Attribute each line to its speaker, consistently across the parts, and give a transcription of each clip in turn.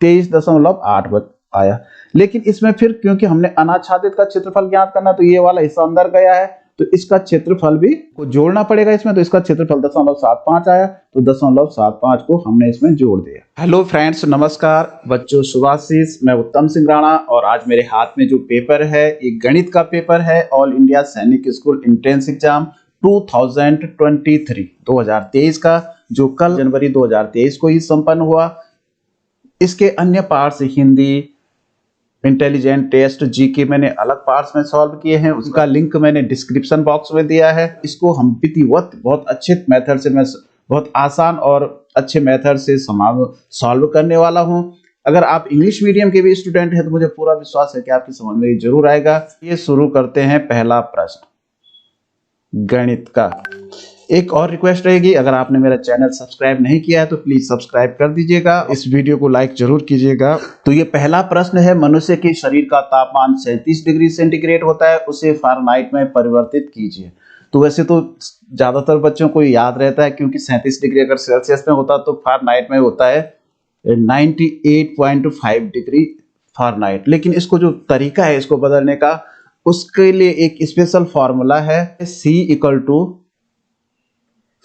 Speaker 1: 23.8 आया। लेकिन इसमें फिर क्योंकि हमने अनाच्छादित का क्षेत्रफल ज्ञात करना, तो ये वाला हिस्सा अंदर गया है, तो इसका क्षेत्रफल भी को जोड़ना पड़ेगा इसमें, तो इसका क्षेत्रफल 0.75 आया, तो 0.75 को हमने इसमें जोड़ दिया। हेलो फ्रेंड्स, नमस्कार बच्चों, शुभाशीष, मैं उत्तम सिंह राणा, और आज मेरे हाथ में जो पेपर है ये गणित का पेपर है, ऑल इंडिया सैनिक स्कूल एंट्रेंस एग्जाम 2023 का, जो कल जनवरी 2023 को ही संपन्न हुआ। इसके अन्य parts Hindi, intelligent test, GK मैंने अलग पार्ट्स में सॉल्व किए हैं, उसका लिंक मैंने डिस्क्रिप्शन बॉक्स में दिया है। इसको हम विधिवत बहुत अच्छे मेथड से, मैं बहुत आसान और अच्छे मेथड से सॉल्व करने वाला हूं। अगर आप इंग्लिश मीडियम के भी स्टूडेंट हैं तो मुझे पूरा विश्वास है कि आपकी समझ में जरूर आएगा। ये शुरू करते हैं पहला प्रश्न गणित का। एक और रिक्वेस्ट रहेगी, अगर आपने मेरा चैनल सब्सक्राइब नहीं किया है तो प्लीज सब्सक्राइब कर दीजिएगा, इस वीडियो को लाइक जरूर कीजिएगा। तो ये पहला प्रश्न है, मनुष्य के शरीर का तापमान 37 डिग्री सेंटीग्रेड होता है, उसे फ़ारेनहाइट में परिवर्तित कीजिए। तो वैसे तो ज्यादातर बच्चों को याद रहता है, क्योंकि 37 डिग्री अगर सेल्सियस में होता तो फ़ारेनहाइट में होता है 98.5 डिग्री फ़ारेनहाइट। लेकिन इसको जो तरीका है इसको बदलने का, उसके लिए एक स्पेशल फॉर्मूला है, C =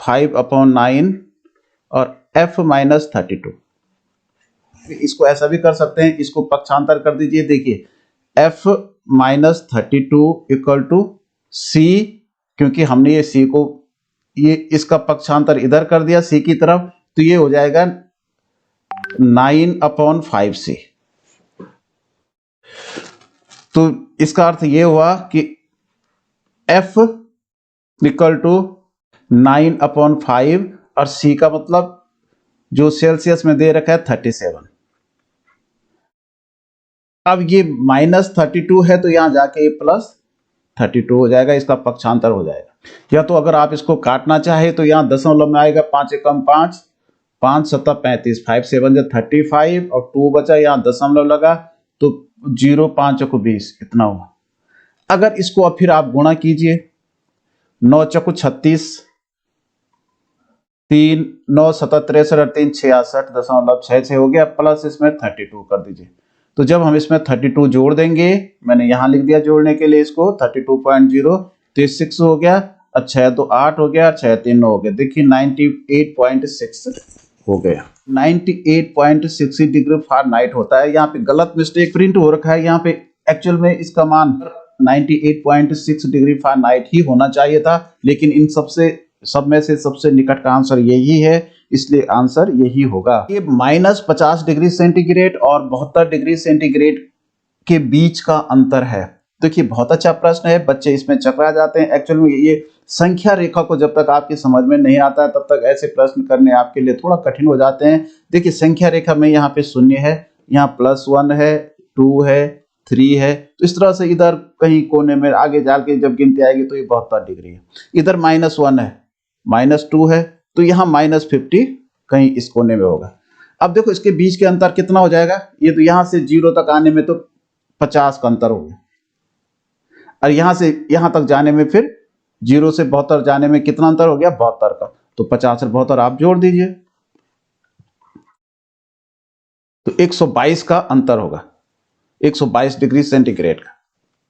Speaker 1: 5/9 और F-32। इसको ऐसा भी कर सकते हैं, इसको पक्षांतर कर दीजिए। देखिए F-32 = C, क्योंकि हमने ये C को, ये इसका पक्षांतर इधर कर दिया C की तरफ, तो ये हो जाएगा 9/5C। तो इसका अर्थ ये हुआ कि F = 9/5 और C का मतलब जो सेल्सियस में दे रखा है 37। अब ये -32 है तो यहां जाके ये +32 हो जाएगा, इसका पक्षांतर हो जाएगा। या तो अगर आप इसको काटना चाहे तो यहां दशमलव में आएगा, 5 एकम 5, 5 सत्ता 35, 5 7 35 और 2 बचा, यहां दशमलव लगा तो 0 5 चौको 20, इतना हुआ। अगर इसको अब फिर आप गुणा कीजिए, 9 चौको 36, 3 9 7 63 और 3 66.66 हो गया, प्लस इसमें 32 कर दीजिए। तो जब हम इसमें 32 जोड़ देंगे, मैंने यहां लिख दिया जोड़ने के लिए इसको 32.0, तो 6 हो गया, और 6 2 8 हो गया, 6 3 9 हो गया। देखिए 98.6 हो गया। 98.6 डिग्री फ़ारेनहाइट होता है। यहाँ पे गलत मिस्टेक प्रिंट हो रखा है, यहाँ पे एक्चुअल में इसका मान 98.6 डिग्री फ़ारेनहाइट ही होना चाहिए था, लेकिन इन सब में से सबसे निकट का आंसर यही है, इसलिए आंसर यही होगा। ये -50 डिग्री सेंटीग्रेड और 72 डिग्री सेंटीग्रेड के बीच का अंतर है। देखिए बहुत अच्छा प्रश्न है, बच्चे इसमें चकरा जाते हैं। एक्चुअल में ये संख्या रेखा को जब तक आपकी समझ में नहीं आता है तब तक ऐसे प्रश्न करने आपके लिए थोड़ा कठिन हो जाते हैं। देखिए संख्या रेखा में यहाँ पे 0 है, यहाँ +1 है, 2 है, 3 है, तो इस तरह से इधर कहीं कोने में आगे जाल के जब गिनती आएगी तो ये 72 डिग्री है। इधर -1 है, -2 है, तो यहाँ -50 कहीं इस कोने में होगा। अब देखो इसके बीच के अंतर कितना हो जाएगा, ये तो यहाँ से 0 तक आने में तो 50 का अंतर हो गया, और यहाँ से यहाँ तक जाने में फिर 0 से 72 जाने में कितना अंतर हो गया, 72 का। तो 50 और 72 आप जोड़ दीजिए, तो 122 का अंतर होगा, 122 डिग्री सेंटीग्रेड का।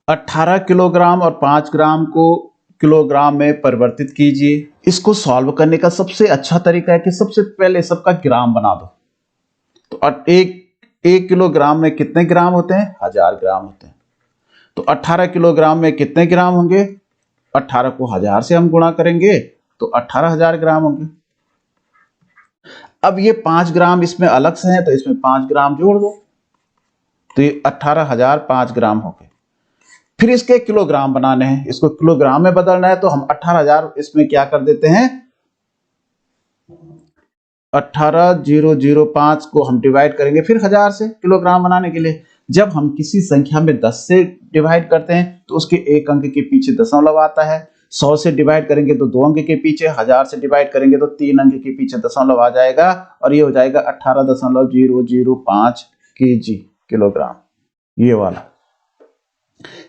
Speaker 1: 18 किलोग्राम और 5 ग्राम को किलोग्राम में परिवर्तित कीजिए। इसको सॉल्व करने का सबसे अच्छा तरीका है कि सबसे पहले सबका ग्राम बना दो। तो एक किलोग्राम में कितने ग्राम होते हैं, 1000 ग्राम होते हैं। तो 18 किलोग्राम में कितने ग्राम होंगे, 18 को 1000 से हम गुणा करेंगे तो 18000 ग्राम होंगे। अब ये 5 ग्राम इसमें अलग से हैं, तो इसमें 5 ग्राम जोड़ दो, तो ये 18000 5 ग्राम हो गए। फिर इसके किलोग्राम बनाने हैं, इसको किलोग्राम में बदलना है, तो हम 18000 इसमें क्या कर देते हैं, 18005 को हम डिवाइड करेंगे फिर 1000 से किलोग्राम बनाने के लिए। जब हम किसी संख्या में 10 से डिवाइड करते हैं तो उसके एक अंक के पीछे दशमलव आता है। 100 से डिवाइड करेंगे तो 2 अंक के पीछे, 1000 से डिवाइड करेंगे तो 3 अंक के पीछे दशमलव आ जाएगा, और ये हो जाएगा 18.005 kg किलोग्राम, ये वाला।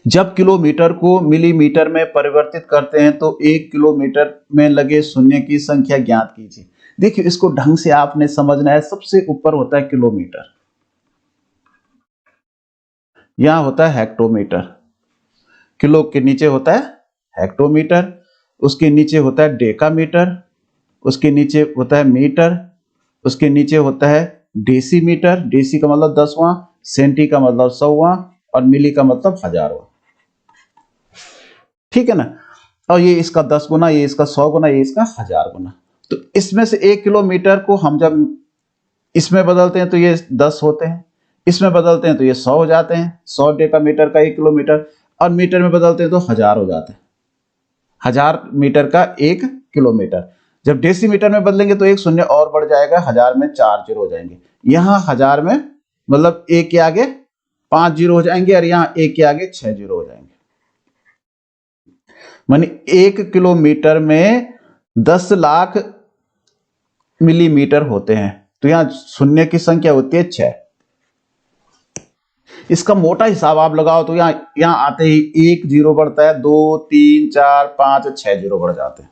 Speaker 1: जब किलोमीटर को मिलीमीटर में परिवर्तित करते हैं तो 1 किलोमीटर में लगे शून्य की संख्या ज्ञात कीजिए। देखिए इसको ढंग से आपने समझना है, सबसे ऊपर होता है किलोमीटर, यहाँ होता है हेक्टोमीटर, किलो के नीचे होता है हेक्टोमीटर, उसके नीचे होता है डेकामीटर, उसके नीचे होता है मीटर, उसके नीचे होता है डेसीमीटर, डेसी का मतलब 10वां, सेंटी का मतलब 100वां और मिली का मतलब 1000वां। ठीक है ना। और ये इसका 10 गुना, ये इसका 100 गुना, ये इसका 1000 गुना। तो इसमें से 1 किलोमीटर को हम जब इसमें बदलते हैं तो ये 10 होते हैं, इसमें बदलते हैं तो ये 100 हो जाते हैं, 100 डेकामीटर का 1 किलोमीटर, और मीटर में बदलते हैं तो 1000 हो जाते हैं, 1000 मीटर का 1 किलोमीटर। जब डेसीमीटर में बदलेंगे तो एक शून्य और बढ़ जाएगा, 1000 में 4 जीरो हो जाएंगे, यहाँ 1000 में मतलब 1 के आगे 5 जीरो हो जाएंगे और यहाँ 1 के आगे 6 जीरो हो जाएंगे। मानी 1 किलोमीटर में 10 लाख मिलीमीटर होते हैं, तो यहाँ शून्य की संख्या होती है 6। इसका मोटा हिसाब आप लगाओ तो यहाँ आते ही 1 जीरो बढ़ता है, 2 3 4 5 6 जीरो बढ़ जाते हैं।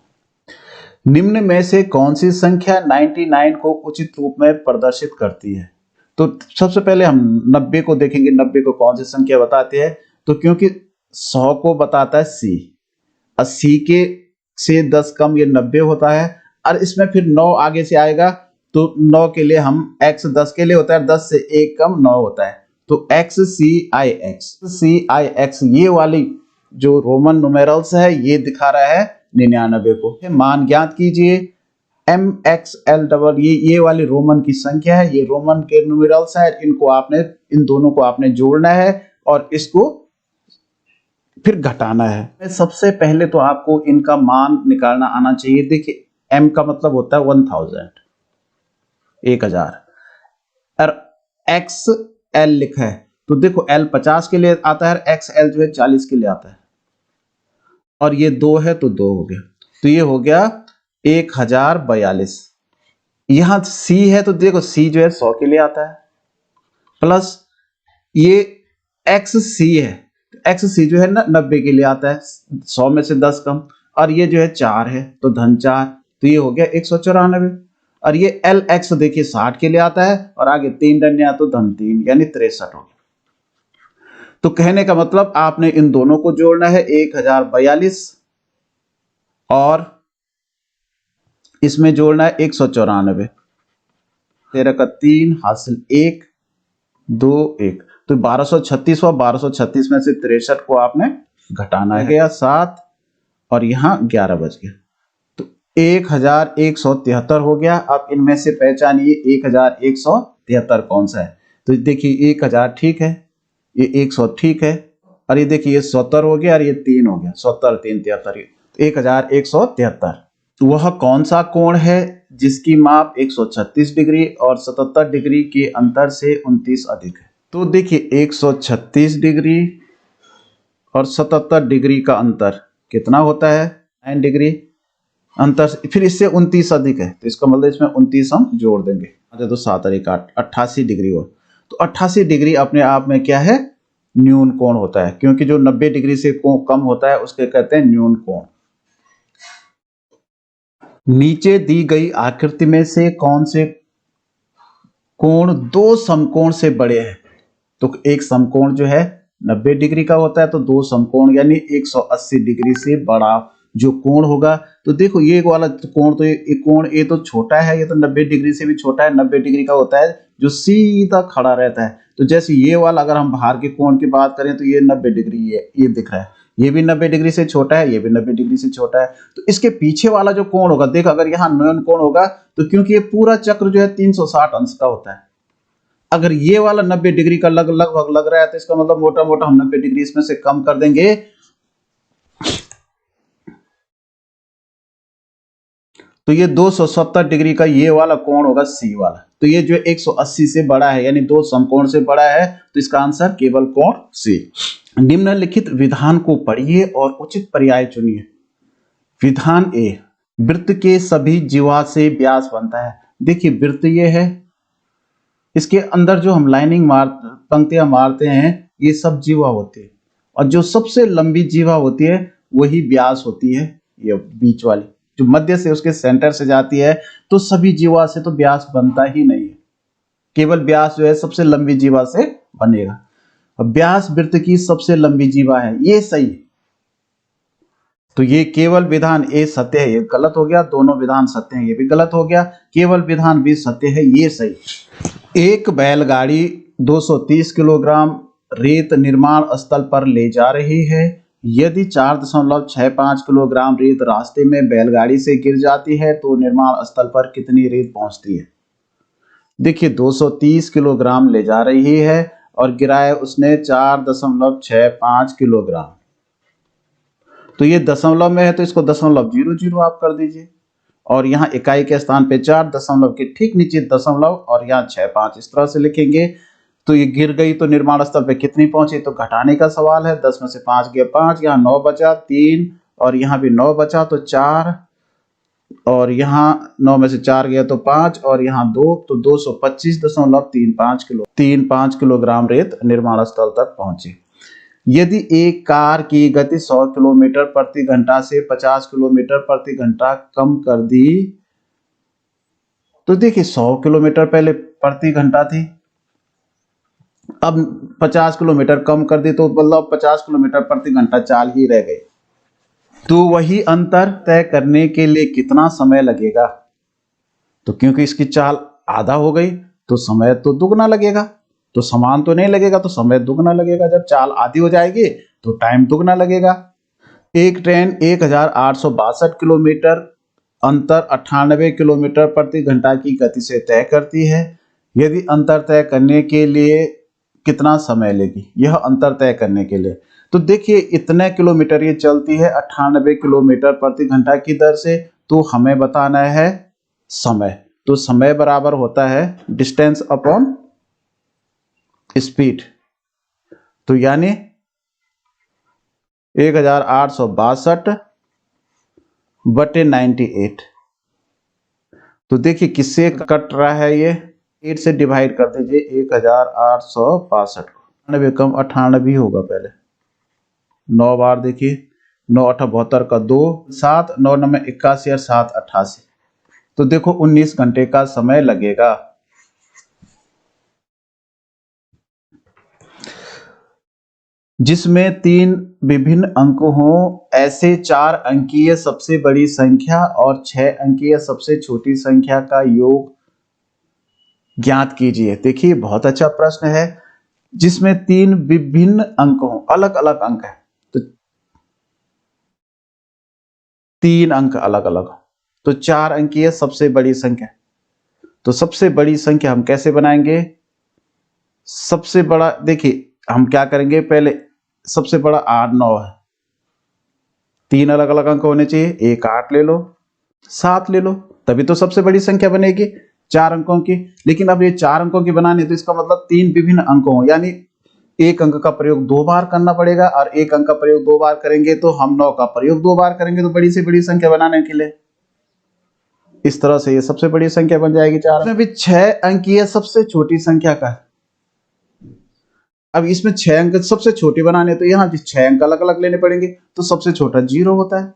Speaker 1: निम्न में से कौन सी संख्या 99 को उचित रूप में प्रदर्शित करती है? तो सबसे पहले हम 90 को देखेंगे, 90 को कौन सी संख्या बताती है? तो क्योंकि 100 को बताता है C, 80 के से 10 कम ये 90 होता है, और इसमें फिर 9 आगे से आएगा तो 9 के लिए हम x 10 के लिए होता है, 10 से 1 कम 9 होता है, तो XCIX ये वाली जो रोमन न्यूमेरल्स है ये दिखा रहा है 99 को। मान ज्ञात कीजिए MXL ये वाली रोमन की संख्या है, ये रोमन के न्यूमेरल्स है, इन दोनों को आपने जोड़ना है और इसको फिर घटाना है। सबसे पहले तो आपको इनका मान निकालना आना चाहिए। देखिए M का मतलब होता है 1000, 1000, और XL लिखा है तो देखो L 50 के लिए आता है, XL जो है 40 के लिए आता है, और ये 2 है तो 2 हो गया, तो ये हो गया 1042। यहां C है तो देखो C जो है 100 के लिए आता है, प्लस ये XC है, XC जो है ना 90 के लिए आता है, 100 में से 10 कम, और ये जो है 4 है तो धन 4, तो ये हो गया 194। और ये LX देखिए 60 के लिए आता है और आगे 3 डंडियां तो धन 3 यानी 63 हो गया। तो कहने का मतलब आपने इन दोनों को जोड़ना है 1042 और इसमें जोड़ना है 194, 13 का 3 हासिल 1 2 1, तो 1236 हुआ, 1236 में से 63 को आपने घटाना है, गया 7 और यहाँ 11 बच गया, तो 1173 हो गया। अब इनमें से पहचानिए 1173 कौन सा है? तो देखिए 1000 ठीक है, ये 100 ठीक है, और ये देखिए ये 70 हो गया और ये 3 हो गया, 70 3 73, 1173। वह कौन सा कोण है जिसकी माप 136 डिग्री और 77 डिग्री के अंतर से 29 अधिक है? तो देखिए 136 डिग्री और 77 डिग्री का अंतर कितना होता है? 9 डिग्री अंतर, फिर इससे 29 अधिक है, तो इसका मतलब इसमें 29 हम जोड़ देंगे, तो 7 और 1 8, 88 डिग्री हो। तो 88 डिग्री अपने आप में क्या है? न्यून कोण होता है, क्योंकि जो 90 डिग्री से कम होता है उसके कहते हैं न्यून कोण। नीचे दी गई आकृति में से कौन से कोण दो समकोण से बड़े हैं? तो एक समकोण जो है 90 डिग्री का होता है, तो दो समकोण यानी 180 डिग्री से बड़ा जो कोण होगा, तो देखो ये वाला कोण, तो ये कोण ये तो छोटा है, ये तो 90 डिग्री से भी छोटा है, 90 डिग्री का होता है जो सीधा खड़ा रहता है। तो जैसे ये वाला अगर हम बाहर के कोण की बात करें तो ये 90 डिग्री ये दिख रहा है, ये भी 90 डिग्री से छोटा है, ये भी 90 डिग्री से छोटा है। तो इसके पीछे वाला जो कोण होगा, देख अगर यहाँ न्यून कोण होगा तो क्योंकि ये पूरा चक्र जो है 360 अंश का होता है, अगर ये वाला 90 डिग्री का लगभग लग रहा है तो इसका मतलब मोटा मोटा हम 90 डिग्री इसमें से कम कर देंगे, तो ये 270 डिग्री का ये वाला कोण होगा सी वाला। तो ये जो 180 से बड़ा है यानी दो समकोण से बड़ा है, तो इसका आंसर केवल कोण सी। निम्नलिखित विधान को पढ़िए और उचित पर्याय चुनिए। विधान ए, वृत्त के सभी जीवा से व्यास बनता है। देखिए वृत्त ये है, इसके अंदर जो हम लाइनिंग पंक्तियां मारते हैं ये सब जीवा होती है, और जो सबसे लंबी जीवा होती है वही व्यास होती है, ये बीच वाली जो मध्य से उसके सेंटर से जाती है। तो सभी जीवा से तो व्यास बनता ही नहीं है, केवल व्यास जो है सबसे लंबी जीवा से बनेगा। व्यास वृत्त की सबसे लंबी जीवा है, ये सही है। तो ये केवल विधान ए सत्य है, ये गलत हो गया। दोनों विधान सत्य हैं, ये भी गलत हो गया। केवल विधान बी सत्य है, ये सही है। एक बैलगाड़ी 230 किलोग्राम रेत निर्माण स्थल पर ले जा रही है। यदि 4.65 किलोग्राम रेत रास्ते में बैलगाड़ी से गिर जाती है तो निर्माण स्थल पर कितनी रेत पहुंचती है। देखिए 230 किलोग्राम ले जा रही है और गिराया उसने 4.65 किलोग्राम। तो ये दशमलव में है तो इसको 0.00 आप कर दीजिए, और यहाँ इकाई के स्थान पे 4, दशमलव के ठीक नीचे दशमलव, और यहाँ 65 इस तरह से लिखेंगे। तो ये गिर गई तो निर्माण स्थल पे कितनी पहुंची, तो घटाने का सवाल है। 10 में से 5 गया 5, यहाँ 9 बचा 3, और यहाँ भी 9 बचा तो 4, और यहाँ 9 में से 4 गया तो 5, और यहाँ 2, तो 225.35 किलोग्राम रेत निर्माण स्थल तक पहुंची। यदि एक कार की गति 100 किलोमीटर प्रति घंटा से 50 किलोमीटर प्रति घंटा कम कर दी, तो देखिए 100 किलोमीटर पहले प्रति घंटा थी, अब 50 किलोमीटर कम कर दी तो मतलब 50 किलोमीटर प्रति घंटा चाल ही रह गई। तो वही अंतर तय करने के लिए कितना समय लगेगा, तो क्योंकि इसकी चाल आधा हो गई तो समय तो दुगना लगेगा, तो समान तो नहीं लगेगा, तो समय दुगना लगेगा। जब चाल आधी हो जाएगी तो टाइम दुगना लगेगा। एक ट्रेन 1862 किलोमीटर अंतर 98 किलोमीटर प्रति घंटा की गति से तय करती है। यदि अंतर तय करने के लिए कितना समय लेगी, यह अंतर तय करने के लिए, तो देखिए इतने किलोमीटर ये चलती है 98 किलोमीटर प्रति घंटा की दर से, तो हमें बताना है समय। तो समय बराबर होता है डिस्टेंस अपॉन स्पीड। तो यानी 1862 बटे 98। तो देखिए किससे कट रहा है, ये 8 से डिवाइड कर दीजिए 1862 को। 98 कम 98 होगा पहले, 9 बार देखिए, 9 8 72 का 2, 7 9 9 में 81 और 7 88, तो देखो 19 घंटे का समय लगेगा। जिसमें 3 विभिन्न अंक हों, ऐसे 4 अंकीय सबसे बड़ी संख्या और 6 अंकीय सबसे छोटी संख्या का योग ज्ञात कीजिए। देखिए बहुत अच्छा प्रश्न है। जिसमें 3 विभिन्न अंक हों, अलग अलग अंक है, तो 3 अंक अलग अलग, तो 4 अंकीय सबसे बड़ी संख्या। तो सबसे बड़ी संख्या हम कैसे बनाएंगे, सबसे बड़ा देखिए हम क्या करेंगे, पहले सबसे बड़ा 8 9 है, 3 अलग अलग अंक होने चाहिए, एक 8 ले लो 7 ले लो, तभी तो सबसे बड़ी संख्या बनेगी 4 अंकों की। लेकिन अब ये 4 अंकों की बनानी है तो इसका मतलब 3 विभिन्न अंक हों, यानी एक अंक का प्रयोग 2 बार करना पड़ेगा, और एक अंक का प्रयोग 2 बार करेंगे तो हम 9 का प्रयोग 2 बार करेंगे, तो बड़ी से बड़ी संख्या बनाने के लिए इस तरह से ये सबसे बड़ी संख्या बन जाएगी 4। इसमें भी 6 अंकीय सबसे छोटी संख्या का, अब इसमें 6 अंक सबसे छोटी बनाने तो यहाँ 6 अंक अलग अलग लेने पड़ेंगे, तो सबसे छोटा 0 होता है,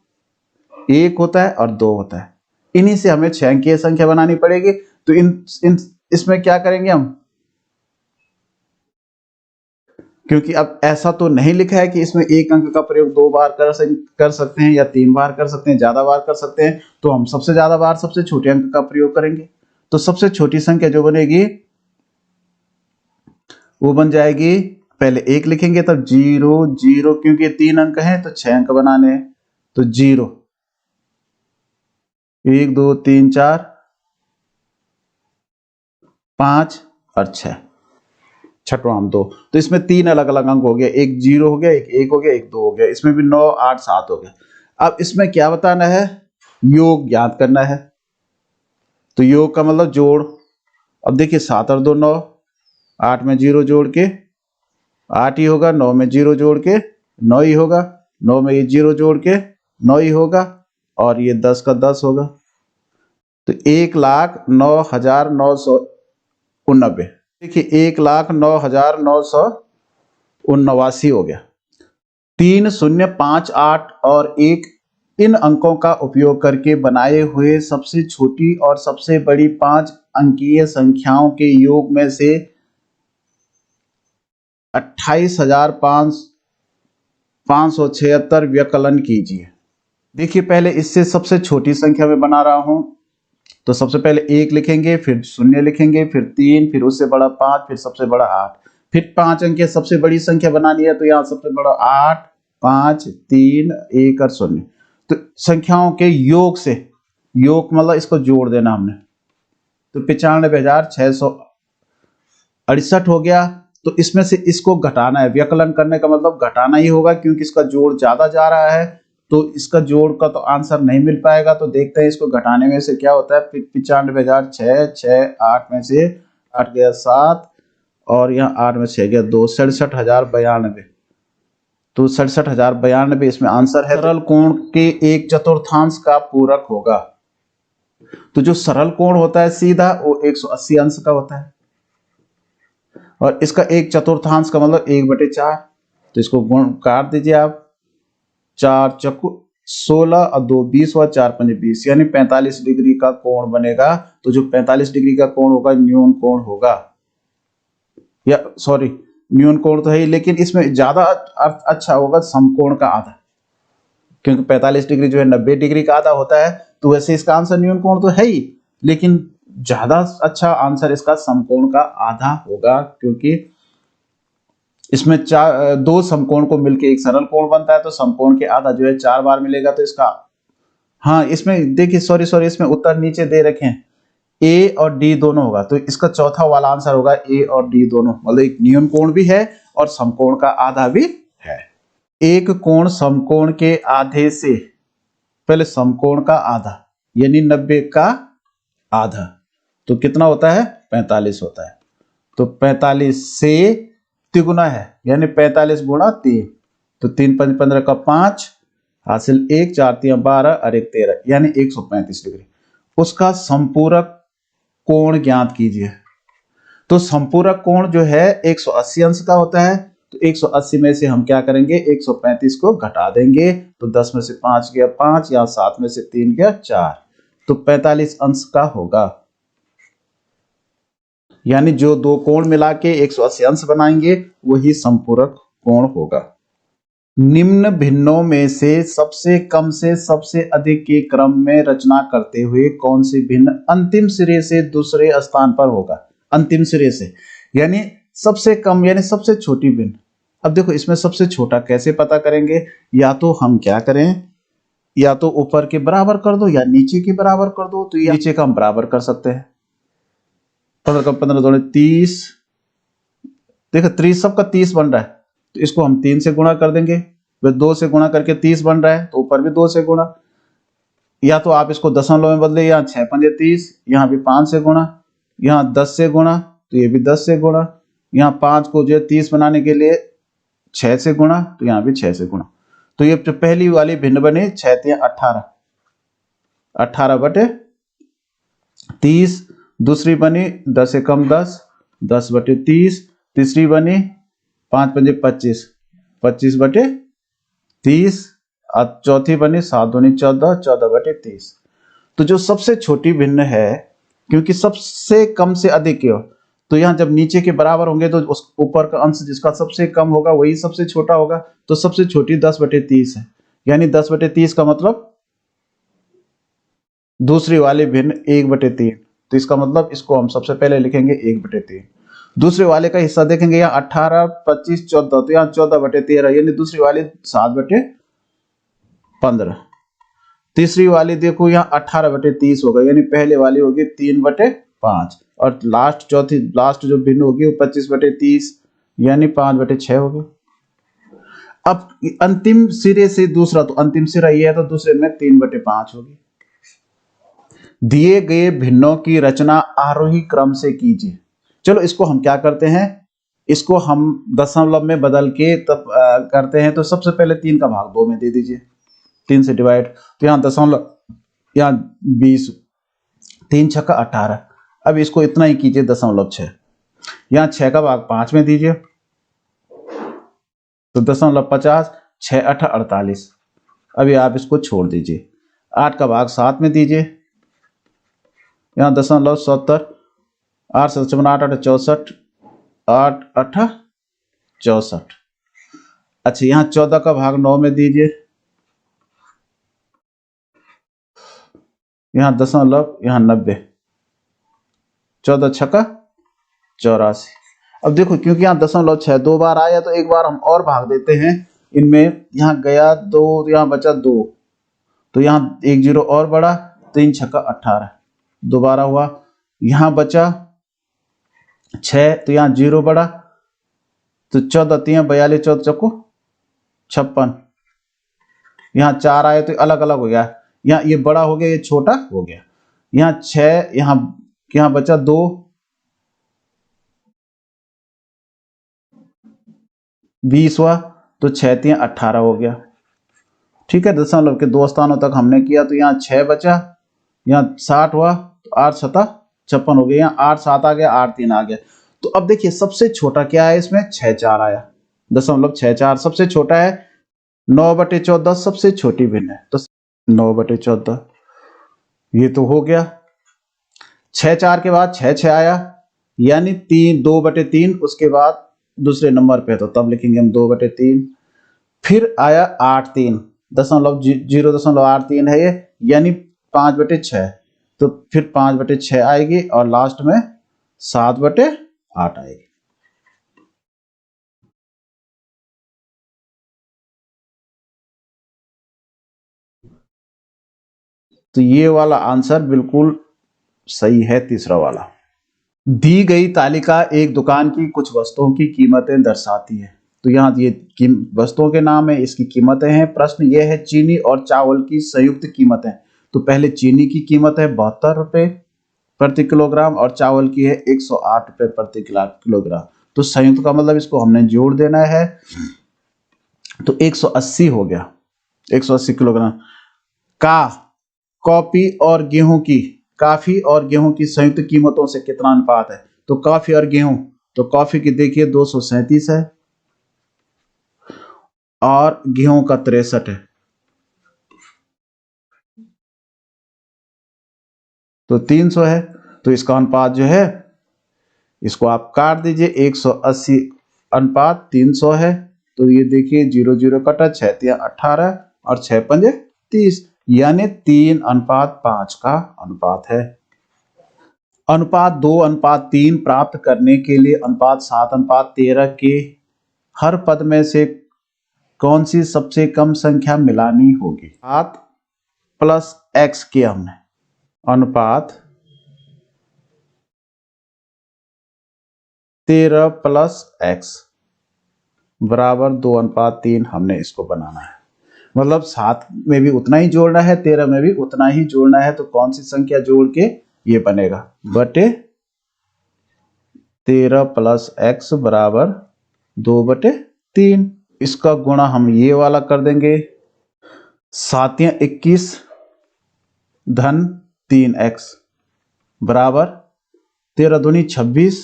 Speaker 1: 1 होता है और 2 होता है। इन्हीं से हमें 6 अंकीय संख्या बनानी पड़ेगी। तो इसमें क्या करेंगे हम, क्योंकि अब ऐसा तो नहीं लिखा है कि इसमें एक अंक का प्रयोग 2 बार कर सकते हैं या 3 बार कर सकते हैं, ज्यादा बार कर सकते हैं, तो हम सबसे ज्यादा बार सबसे छोटे अंक का प्रयोग करेंगे। तो सबसे छोटी संख्या जो बनेगी वो बन जाएगी, पहले 1 लिखेंगे तब 0 0, क्योंकि 3 अंक हैं तो 6 अंक बनाने हैं, तो 0 1 2 3 4 5 और 6, छठवां 2। तो इसमें 3 अलग अलग अंक हो गए, एक 0 हो गया, एक 1 हो गया, एक 2 हो गया, इसमें भी 9 8 7 हो गया। अब इसमें क्या बताना है, योग ज्ञात करना है। तो योग का मतलब जोड़। अब देखिए 7 और 2 9, 8 में 0 जोड़ के 8 ही होगा, 9 में 0 जोड़ के 9 ही होगा, 9 में ये 0 जोड़ के 9 ही होगा, और ये 10 का 10 होगा। तो 1,09,989, देखिए 1,09,989 हो गया। 3 0 5 8 और 1 इन अंकों का उपयोग करके बनाए हुए सबसे छोटी और सबसे बड़ी 5 अंकीय संख्याओं के योग में से 28,576 व्यकलन कीजिए। देखिए पहले इससे सबसे छोटी संख्या में बना रहा हूं, तो सबसे पहले 1 लिखेंगे, फिर 0 लिखेंगे, फिर 3, फिर उससे बड़ा 5, फिर सबसे बड़ा 8, फिर 5 अंक सबसे बड़ी संख्या बनानी है, तो यहाँ सबसे बड़ा 8, 5, 3, 1 और 0। तो संख्याओं के योग से, योग मतलब इसको जोड़ देना हमने, तो 95,668 हो गया। तो इसमें से इसको घटाना है, व्यकलन करने का मतलब घटाना ही होगा, क्योंकि इसका जोड़ ज्यादा जा रहा है, तो इसका जोड़ का तो आंसर नहीं मिल पाएगा। तो देखते हैं इसको घटाने में से क्या होता है। 95,668 में से 8 गया 7, और यहाँ 8 में 6 गया 2, 67,092। तो 67,092 इसमें आंसर है। सरल कोण के 1/4 का पूरक होगा। तो जो सरल कोण होता है सीधा, वो 180 अंश का होता है, और इसका 1/4 का मतलब 1/4। तो इसको गुण काट दीजिए आप, 4 चक्कु 16 और 2 20 हुआ, 4 5 20, यानी 45 डिग्री का कोण बनेगा। तो जो 45 डिग्री का कोण होगा न्यून कोण होगा, या सॉरी न्यून कोण तो है ही, लेकिन इसमें ज्यादा अर्थ अच्छा होगा समकोण का आधा, क्योंकि 45 डिग्री जो है 90 डिग्री का आधा होता है। तो वैसे इसका आंसर न्यून कोण तो है ही, लेकिन ज्यादा अच्छा आंसर इसका समकोण का आधा होगा, क्योंकि इसमें दो समकोण को मिलकर एक सरल कोण बनता है। तो समकोण के आधा जो है 4 बार मिलेगा। तो इसका, हाँ इसमें देखिए सॉरी इसमें उत्तर नीचे दे रखे हैं, ए और डी दोनों होगा। तो इसका चौथा वाला आंसर होगा ए और डी दोनों, मतलब एक न्यून कोण भी है और समकोण का आधा भी है। एक कोण समकोण के आधे से, पहले समकोण का आधा यानी 90 का आधा, तो कितना होता है 45 होता है। तो 45 से तिगुना है, यानी 45 गुणा 3, तो 3 5 15 का 5 हासिल 1, 4 3 12 और 1 13, यानी 135 डिग्री। उसका संपूरक कोण ज्ञात कीजिए। तो संपूरक कोण जो है 180 अंश का होता है। तो 180 में से हम क्या करेंगे, 135 को घटा देंगे, तो 10 में से 5 गया 5, या 7 में से 3 गया 4, तो 45 अंश का होगा। यानी जो दो कोण मिला के 180 अंश बनाएंगे वही संपूरक कोण होगा। निम्न भिन्नों में से सबसे अधिक के क्रम में रचना करते हुए कौन सी भिन्न अंतिम सिरे से दूसरे स्थान पर होगा। अंतिम सिरे से यानी सबसे कम, यानी सबसे छोटी भिन्न। अब देखो इसमें सबसे छोटा कैसे पता करेंगे, या तो हम क्या करें, या तो ऊपर के बराबर कर दो या नीचे के बराबर कर दो। तो नीचे का हम बराबर कर सकते हैं, 15 का 15 दोनों 30, देखो 30 सबका 30 बन रहा है, तो इसको हम 3 से गुणा कर देंगे। वे 2 से गुणा करके 30 बन रहा है, तो ऊपर भी 2 से गुणा, या तो आप इसको दशमलव में बदले, यहाँ 6 पंजे 30, यहाँ भी 5 से गुणा, यहाँ 10 से गुणा, तो ये भी 10 से गुणा, यहाँ 5 को जो 30 बनाने के लिए 6 से गुणा, तो यहाँ भी 6 से गुणा। तो ये जो पहली वाली भिन्न बनी 6 3 18, 18/30। दूसरी बनी 10 एकम 10, 10/30। तीसरी बनी 5 पंजे 25, 25/30। और चौथी बनी 7 दूनी 14, 14/30। तो जो सबसे छोटी भिन्न है, क्योंकि सबसे कम से अधिक की ओर, तो यहाँ जब नीचे के बराबर होंगे तो उस ऊपर का अंश जिसका सबसे कम होगा वही सबसे छोटा होगा। तो सबसे छोटी 10/30 है, यानी 10/30 का मतलब दूसरी वाली भिन्न 1/3। तो इसका मतलब इसको हम सबसे पहले लिखेंगे 1/3। दूसरे वाले का हिस्सा देखेंगे, यहाँ 18 25 14, तो यहाँ 14/13, यानी दूसरी वाली 7/15। तीसरी वाली देखो यहाँ 18/30 होगा, यानी पहले वाली होगी 3/5, और लास्ट जो भिन्न होगी वो 25/30, यानी 5/6 होगी। अब अंतिम सिरे से दूसरा, तो अंतिम सिरा ये है, तो दूसरे में 3/5 होगी। दिए गए भिन्नों की रचना आरोही क्रम से कीजिए। चलो इसको हम क्या करते हैं, इसको हम दशमलव में बदल के तब करते हैं। तो सबसे पहले 3 का भाग 2 में दे दीजिए, 3 से डिवाइड, तो यहाँ दशमलव, यहाँ 20, 3 छक्का 18। अब इसको इतना ही कीजिए 0.6, यहाँ 6 का भाग 5 में दीजिए, तो 0.50, 6 8 48। अभी आप इसको छोड़ दीजिए, 8 का भाग 7 में दीजिए, यहाँ 0.70, 8 7 8 8 64, 8 8 64। अच्छा, यहाँ 14 का भाग 9 में दीजिए, यहाँ दशमलव, यहाँ 90, 14 छक्का 84। अब देखो क्योंकि यहाँ 0.6 दो बार आया तो एक बार हम और भाग देते हैं इनमें। यहाँ गया 2, यहाँ बचा 2, तो यहाँ 1 0 और बढ़ा, 3 छक्का 18 दोबारा हुआ। यहाँ बचा 6, तो यहाँ 0 बढ़ा, तो 14 3 42, 14 चक्को 56। यहाँ 4 आए तो अलग अलग हो गया, यहाँ ये बड़ा हो गया, ये छोटा हो गया। यहाँ 6, यहाँ बचा 2, 20 हुआ, तो 6 3 18 हो गया। ठीक है, दशमलव के 2 स्थानों तक हमने किया, तो यहाँ 6 बचा, यहाँ 60 हुआ, तो 8 7 56 हो गया। यहाँ 8 7 आ गया, 8 3 आ गया। तो अब देखिए सबसे छोटा क्या है इसमें, 6 4 आया, 0.64 सबसे छोटा है। 9/14 सबसे छोटी भिन्न है, तो 9/14 ये तो हो गया। 6 4 के बाद 6 6 आया, यानी 2/3, उसके बाद दूसरे नंबर पे, तो तब लिखेंगे हम 2/3। फिर आया 8 3, 0.83 है ये, यानी 5/6, तो फिर 5/6 आएगी, और लास्ट में 7/8 आएगी। तो ये वाला आंसर बिल्कुल सही है, तीसरा वाला। दी गई तालिका एक दुकान की कुछ वस्तुओं की कीमतें दर्शाती है। तो यहाँ ये वस्तुओं के नाम है, इसकी कीमतें हैं। प्रश्न ये है चीनी और चावल की संयुक्त कीमतें। तो पहले चीनी की कीमत है 72 रुपये प्रति किलोग्राम, और चावल की है 108 रुपये प्रति किलोग्राम। तो संयुक्त का मतलब इसको हमने जोड़ देना है, तो 180 हो गया, 180 किलोग्राम। कॉफी और गेहूं की संयुक्त कीमतों से कितना अनुपात है। तो कॉफी और गेहूं, तो कॉफी की देखिए 237 है, और गेहूं का 63 है, तो 300 है। तो इसका अनुपात जो है, इसको आप काट दीजिए, 180 अनुपात 300 है। तो ये देखिए 0 0 कटा, 6 3 18 और 6 5 30, यानी 3:5 का अनुपात है। अनुपात 2:3 प्राप्त करने के लिए अनुपात 7:13 के हर पद में से कौन सी सबसे कम संख्या मिलानी होगी। 7 प्लस x किया हमने, अनुपात 13 प्लस x बराबर 2:3 हमने इसको बनाना है। मतलब 7 में भी उतना ही जोड़ना है, 13 में भी उतना ही जोड़ना है। तो कौन सी संख्या जोड़ के ये बनेगा, बटे 13 प्लस x बराबर 2/3। इसका गुणा हम ये वाला कर देंगे, 7 21 धन 3x बराबर 13 दूनी 26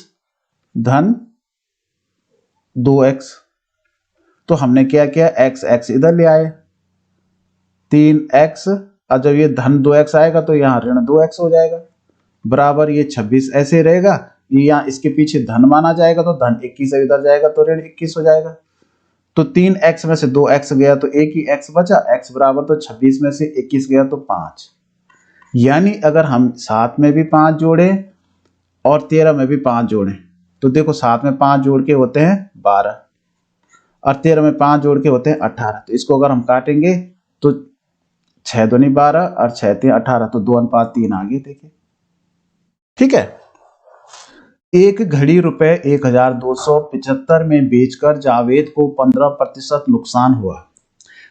Speaker 1: धन 2x। तो हमने क्या किया, x इधर ले आए, 3x, और जब ये धन 2x आएगा तो यहाँ ऋण 2x हो जाएगा, बराबर ये 26 ऐसे रहेगा। ये यहाँ इसके पीछे धन माना जाएगा, तो धन 21 इधर जाएगा, तो ऋण 21 हो जाएगा। तो 3x में से 2x गया, तो एक ही x बचा, x बराबर, तो 26 में से 21 गया तो 5। यानी अगर हम 7 में भी 5 जोड़े और 13 में भी 5 जोड़े, तो देखो 7 में 5 जोड़ के होते हैं 12, और 13 में 5 जोड़ के होते हैं 18। तो इसको अगर हम काटेंगे तो 6 दूनी 12 और 6 3 18, तो 2:3 आ गए। देखिए, ठीक है। एक घड़ी रुपए 1275 में बेचकर जावेद को 15% नुकसान हुआ।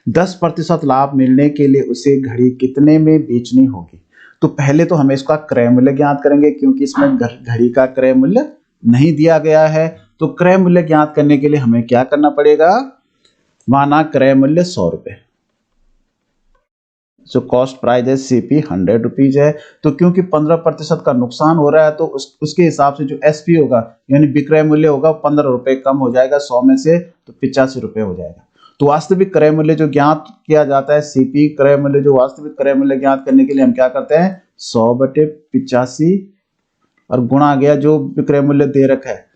Speaker 1: 10% लाभ मिलने के लिए उसे घड़ी कितने में बेचनी होगी। तो पहले तो हमें इसका क्रय मूल्य ज्ञात करेंगे, क्योंकि इसमें घड़ी का क्रय मूल्य नहीं दिया गया है। तो क्रय मूल्य ज्ञात करने के लिए हमें क्या करना पड़ेगा, माना क्रय मूल्य 100 रुपए, जो कॉस्ट प्राइस है CP 100 रुपीज है। तो क्योंकि 15% का नुकसान हो रहा है, तो उसके हिसाब से जो SP होगा, यानी विक्रय मूल्य होगा, 15 रुपए कम हो जाएगा 100 में से, तो 85 रुपए हो जाएगा। तो वास्तविक क्रय मूल्य जो ज्ञात किया जाता है, CP क्रय मूल्य, जो वास्तविक क्रय मूल्य ज्ञात करने के लिए हम क्या करते हैं, 100/85 और गुणा गया जो विक्रय मूल्य दे रखा है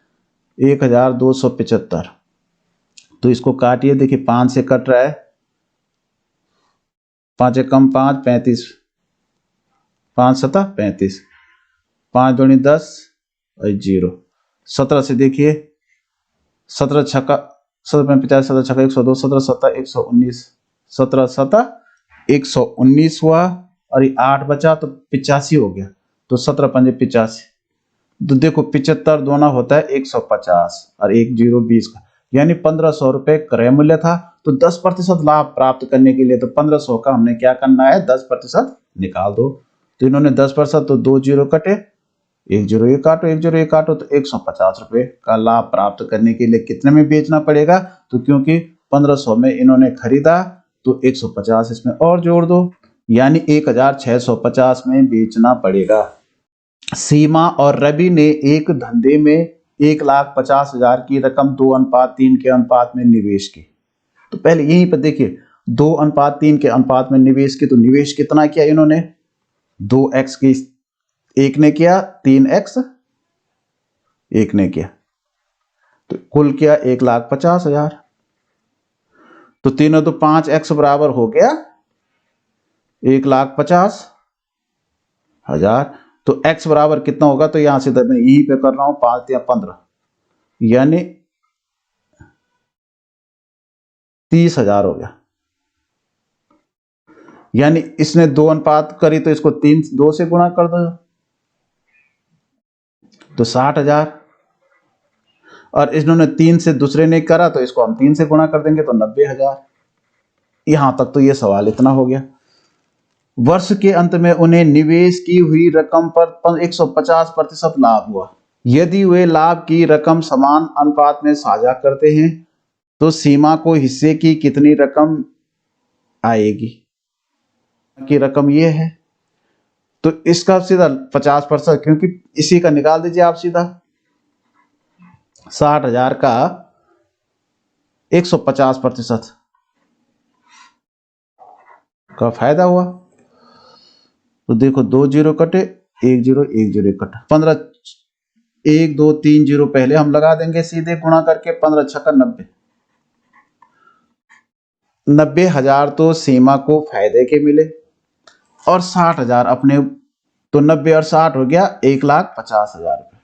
Speaker 1: 1275, तो इसको काटिए, देखिए 5 से कट रहा है, 5 एक कम 5, 35, 5 सता 35, 5 दूनी 10 और 0, 17 से देखिए, 17 छक्का 17 50, 17 छक्का 102, 17 सता 119, 17 सता 119 हुआ, और ये 8 बचा तो 85 हो गया, तो 17 पंजे 85, तो देखो 75 दोना होता है 150 और 1 0 20 का, यानी 1500 रुपए क्रय मूल्य था। तो 10% लाभ प्राप्त करने के लिए तो 1500 का हमने क्या करना है, 10% निकाल दो। तो इन्होंने 10%, तो 2 0 कटे, 1 0 ये काटो, 1 0 ये काटो, तो 150 रुपए का लाभ प्राप्त करने के लिए कितने में बेचना पड़ेगा, तो क्योंकि 1500 में इन्होंने खरीदा तो 150 इसमें और जोड़ दो, यानी 1650 में बेचना पड़ेगा। सीमा और रवि ने एक धंधे में 1,50,000 की रकम 2:3 के अनुपात में निवेश की। तो पहले यहीं पर देखिए 2:3 के अनुपात में निवेश की, तो निवेश कितना किया इन्होंने, 2x की, एक ने किया 3x, एक ने किया, तो कुल किया 1,50,000, तो तीनों तो 5x बराबर हो गया 1,50,000, तो x बराबर कितना होगा, तो यहां से मैं यहीं पे कर रहा हूं 5 या 15, यानी 30,000 हो गया। यानी इसने 2 अनुपात करी तो इसको 2 से गुणा कर दो तो 60,000, और इन्होंने 3 से दूसरे ने करा तो इसको हम 3 से गुणा कर देंगे तो 90,000। यहां तक तो ये सवाल इतना हो गया। वर्ष के अंत में उन्हें निवेश की हुई रकम पर 150% लाभ हुआ। यदि वे लाभ की रकम समान अनुपात में साझा करते हैं तो सीमा को हिस्से की कितनी रकम आएगी, की रकम ये है, तो इसका सीधा 50%, क्योंकि इसी का निकाल दीजिए आप सीधा, 60,000 का 150% का फायदा हुआ। तो देखो 2 0 कटे, 1 0 1 0 कटा, 15 1 2 3 0 पहले हम लगा देंगे सीधे गुणा करके, 15 छक्का 90, 90,000 तो सीमा को फायदे के मिले और 60,000 अपने, तो 90 और 60 हो गया 1,50,000 रुपए।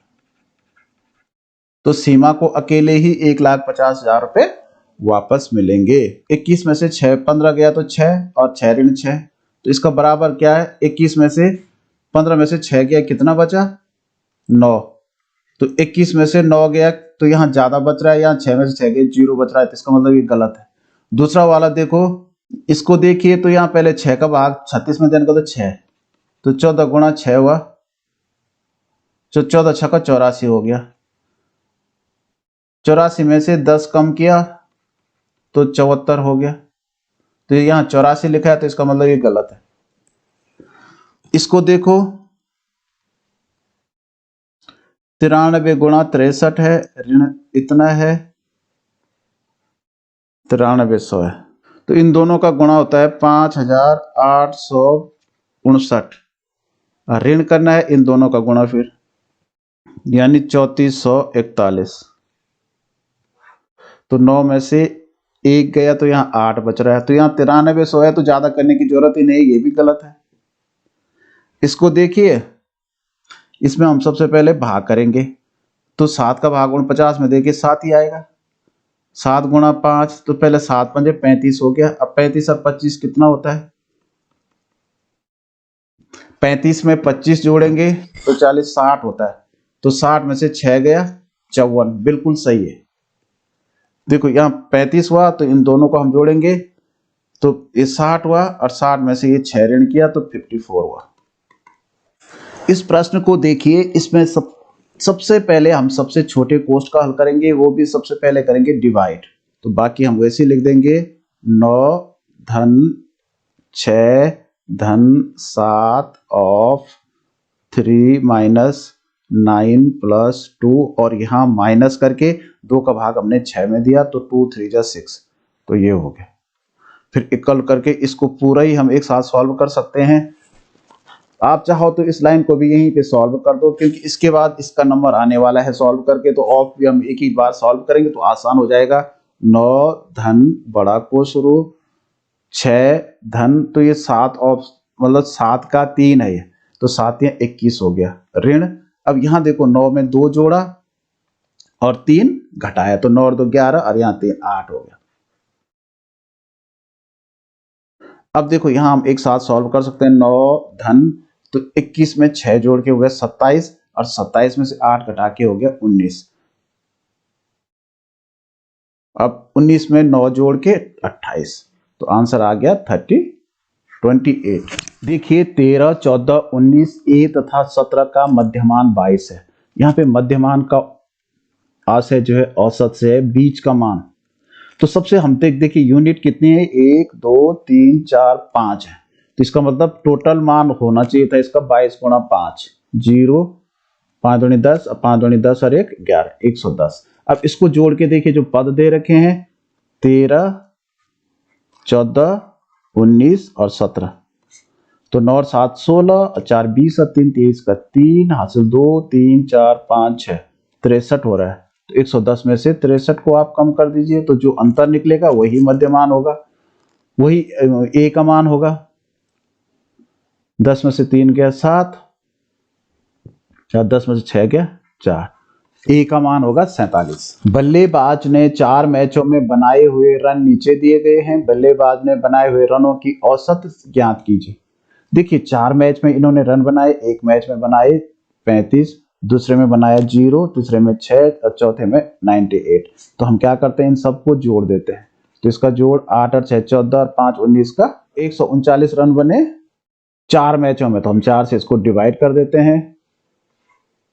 Speaker 1: तो सीमा को अकेले ही 1,50,000 रुपए वापस मिलेंगे। 21 में से 6 15 गया तो 6 और 6 ऋण 6, तो इसका बराबर क्या है, 21 में से 15 में से 6 गया, कितना बचा 9, तो 21 में से 9 गया तो यहाँ ज्यादा बच रहा है, यहाँ 6 में से 6 गया 0 बच रहा है, तो इसका मतलब ये गलत है। दूसरा वाला देखो, इसको देखिए तो यहाँ पहले 6 का भाग 36 में देने का तो 6, तो 14 गुणा 6 हुआ, 14 छक्का 84 हो गया, 84 में से 10 कम किया तो 74 हो गया, तो यहाँ 84 लिखा है, तो इसका मतलब ये गलत है। इसको देखो 93 गुणा 63 है, ऋण इतना है, 9300 है, तो इन दोनों का गुणा होता है 5,859, ऋण करना है इन दोनों का गुणा फिर, यानी 3441, तो 9 में से 1 गया तो यहाँ 8 बच रहा है, तो यहाँ 9300 है, तो ज्यादा करने की जरूरत ही नहीं, ये भी गलत है। इसको देखिए, इसमें हम सबसे पहले भाग करेंगे, तो 7 का भाग 49 में देखिए 7 ही आएगा, 7 गुणा 5, तो पहले 7 पंजे 35 हो गया, अब 35 और 25 कितना होता है, 35 में 25 जोड़ेंगे तो 40 60 होता है, तो 60 में से 6 गया 54, बिल्कुल सही है। देखो यहाँ 35 हुआ तो इन दोनों को हम जोड़ेंगे तो ये 60 हुआ, और 60 में से ये 6 ऋण किया तो 54 हुआ। इस प्रश्न को देखिए, इसमें सबसे पहले हम सबसे छोटे कोष्ठ का हल करेंगे, वो भी सबसे पहले करेंगे डिवाइड, तो बाकी हम वैसे ही लिख देंगे 9 धन 6 धन 7 ऑफ 3 माइनस 9 प्लस 2, और यहाँ माइनस करके 2 का भाग हमने 6 में दिया तो 2 3 जा 6, तो ये हो गया। फिर इक्वल करके इसको पूरा ही हम एक साथ सॉल्व कर सकते हैं। आप चाहो तो इस लाइन को भी यहीं पे सॉल्व कर दो, क्योंकि इसके बाद इसका नंबर आने वाला है सॉल्व करके, तो ऑफ भी हम एक ही बार सॉल्व करेंगे तो आसान हो जाएगा। 9 धन बड़ा कोष रो 6 धन, तो ये 7 और मतलब 7 का 3 है ये, तो 7 या 21 हो गया ऋण। अब यहाँ देखो 9 में 2 जोड़ा और 3 घटाया, तो 9 और 2 11 और यहाँ 3 8 हो गया। अब देखो यहाँ हम एक साथ सॉल्व कर सकते हैं। 9 धन तो 21 में 6 जोड़ के हो गया 27 और 27 में से 8 घटा के हो गया 19। अब 19 में 9 जोड़ के 28, तो आंसर आ गया 28। देखिए 13, 14, 19 ए तथा 17 का मध्यमान 22 है। यहाँ पे मध्यमान का आशय जो है औसत से है, बीच का मान। तो सबसे हम देखिए यूनिट कितनी है, 1 2 3 4 5 है, तो इसका मतलब टोटल मान होना चाहिए था इसका 22 गुणा 5, 0 5 दूनी 10 और 5 दूनी 10 और 1 11, 110। अब इसको जोड़ के देखिए जो पद दे रखे हैं 13, 14, 19 और 17, तो 9 और 7 16 और 4 20 और 3 23 का 3 हासिल 2 3 4 5 6 63 हो रहा है। तो 110 में से 63 को आप कम कर दीजिए, तो जो अंतर निकलेगा वही मध्यमान होगा, वही ए का मान होगा। 10 में से 3 गया 7, 10 में से 6 गया 4, ए का मान होगा 47। बल्लेबाज ने 4 मैचों में बनाए हुए रन नीचे दिए गए हैं। बल्लेबाज ने बनाए हुए रनों की औसत ज्ञात कीजिए। देखिए 4 मैच में इन्होंने रन बनाए, एक मैच में बनाए 35, दूसरे में बनाया 0, तीसरे में 6 और चौथे में 98। तो हम क्या करते हैं, इन सबको जोड़ देते हैं। तो इसका जोड़ 8 और 6 14 और 5 19 का 139 रन बने 4 मैचों में। तो हम 4 से इसको डिवाइड कर देते हैं,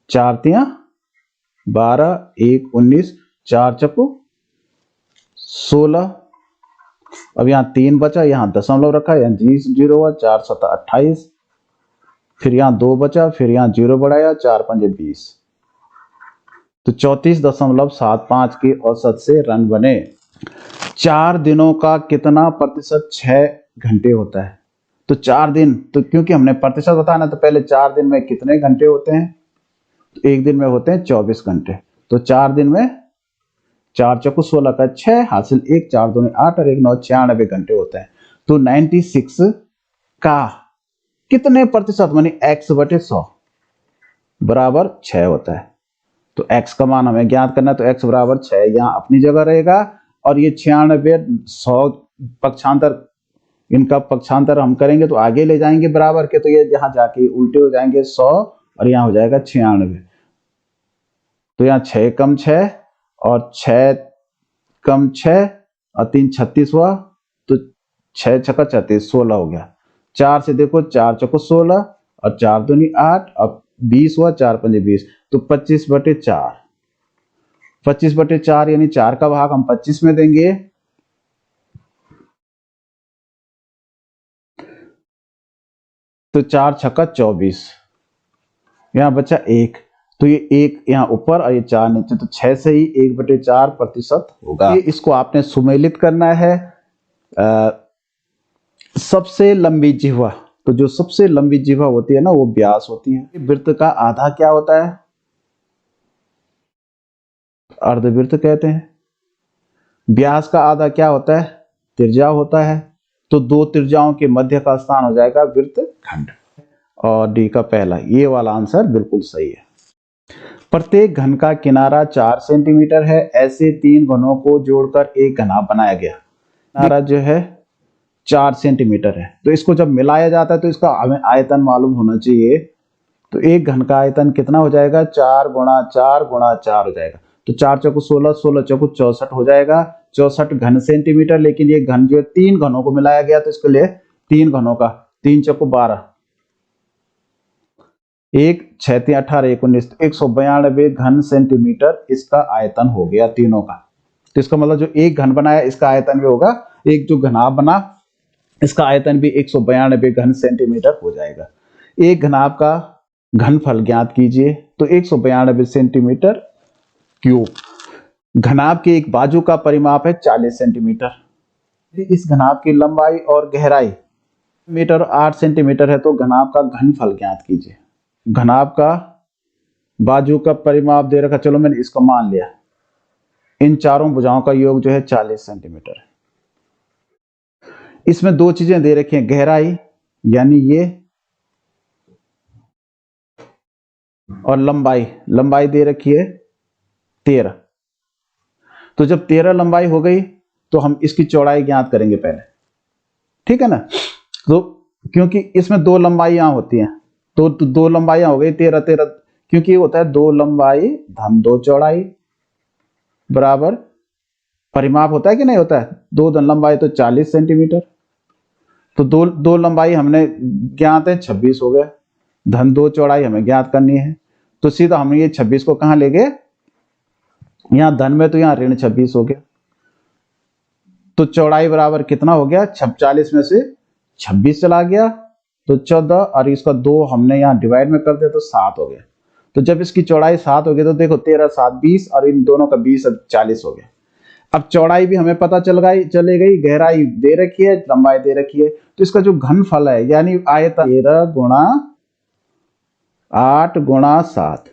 Speaker 1: 4 तिया 12, 1 19, 4 चक्कू 16। अब यहाँ 3 बचा, यहाँ दशमलव रखा, यहाँ 0 हुआ, 4 7 28, फिर यहाँ 2 बचा, फिर यहाँ 0 बढ़ाया, 4 5 20, तो 34.75 के औसत से रन बने। 4 दिनों का कितना प्रतिशत 6 घंटे होता है। तो 4 दिन, तो क्योंकि हमने प्रतिशत बताना तो पहले 4 दिन में कितने घंटे होते हैं, तो एक दिन में होते हैं 24 घंटे। तो 4 दिन में 4 चौको 16 का 6 हासिल 1, 4 दूनी 8 और 1 9 96 घंटे होते हैं। तो 96 का कितने प्रतिशत मानी x बटे 100 बराबर 6 होता है। तो x का मान हमें ज्ञात करना है, तो x बराबर 6 यहाँ अपनी जगह रहेगा, और ये 96 100 पक्षांतर, इनका पक्षांतर हम करेंगे तो आगे ले जाएंगे बराबर के, तो ये यहाँ जाके उल्टे हो जाएंगे 100 और यहाँ हो जाएगा 96। तो यहाँ 6 कम 6 और 6 कम 6 और 3 36 हुआ, तो 6 छक्का 36 16 हो गया। 4 से देखो 4 चौको 16 और 4 दूनी 8 और 20 हुआ, 4 5 20, तो 25 बटे 4, 25 बटे 4 यानी 4 का भाग हम 25 में देंगे, तो 4 छक्का 24, यहाँ बचा 1, तो ये 1 यहाँ ऊपर और ये 4 नीचे, तो 6 से ही 1 बटे 4 प्रतिशत होगा। इसको आपने सुमेलित करना है। सबसे लंबी जिह्वा, तो जो सबसे लंबी जिह्वा होती है ना वो व्यास होती है। वृत्त का आधा क्या होता है, अर्धवृत्त कहते हैं। व्यास का आधा क्या होता है, त्रिज्या होता है। तो 2 त्रिज्याओं के मध्य का स्थान हो जाएगा वृत्त खंड। और डी का पहला ये वाला आंसर बिल्कुल सही है। प्रत्येक घन का किनारा 4 सेंटीमीटर है। ऐसे 3 घनों को जोड़कर एक घना बनाया गया। किनारा जो है 4 सेंटीमीटर है, तो इसको जब मिलाया जाता है तो इसका हमें आयतन मालूम होना चाहिए। तो एक घन का आयतन कितना हो जाएगा, 4 गुणा 4 गुणा 4 हो जाएगा। तो 4 चौको 16, 16 चौको 64 हो जाएगा, 64 घन सेंटीमीटर। लेकिन ये घन जो है 3 घनों को मिलाया गया, तो इसके लिए 3 घनों का 3 चौको 12, 1 6 3 18 1 19, 192 घन सेंटीमीटर इसका आयतन हो गया तीनों का। तो इसका मतलब जो एक घन बनाया इसका आयतन भी होगा, एक जो घनाभ बना इसका आयतन भी 192 घन सेंटीमीटर हो जाएगा। एक घनाभ का घनफल ज्ञात कीजिए, तो 192 सेंटीमीटर क्यूब। घनाभ के एक बाजू का परिमाप है 40 सेंटीमीटर। इस घनाभ की लंबाई और गहराई मीटर 8 सेंटीमीटर है, तो घनाभ का घनफल ज्ञात कीजिए। घनाभ का बाजू का परिमाप दे रखा, चलो मैंने इसको मान लिया, इन चारों भुजाओं का योग जो है 40 सेंटीमीटर है। इसमें दो चीजें दे रखी हैं, गहराई यानी ये, और लंबाई, लंबाई दे रखी है 13। तो जब 13 लंबाई हो गई तो हम इसकी चौड़ाई ज्ञात करेंगे पहले, ठीक है ना। तो क्योंकि इसमें दो लंबाइयां होती हैं, तो दो लंबाइयां हो गई 13 13, क्योंकि ये होता है 2 लंबाई धन 2 चौड़ाई बराबर, परिमाप होता है कि नहीं होता है, 2 धन लंबाई तो 40 सेंटीमीटर। तो दो लंबाई हमने ज्ञात है 26 हो गया, धन 2 चौड़ाई हमें ज्ञात करनी है। तो सीधा हम ये 26 को कहां ले गए, यहां धन में, तो यहां ऋण 26 हो गया। तो चौड़ाई बराबर कितना हो गया, 40 में से 26 चला गया तो 14, और इसका 2 हमने यहाँ डिवाइड में कर दिया तो 7 हो गया। तो जब इसकी चौड़ाई 7 हो गई तो देखो 13 7 20, और इन दोनों का 20 अब 40 हो गया। अब चौड़ाई भी हमें पता चले गई, गहराई दे रखी है, लंबाई दे रखी है। तो इसका जो घनफल है यानी आयतन 13 गुणा 8 गुणा 7,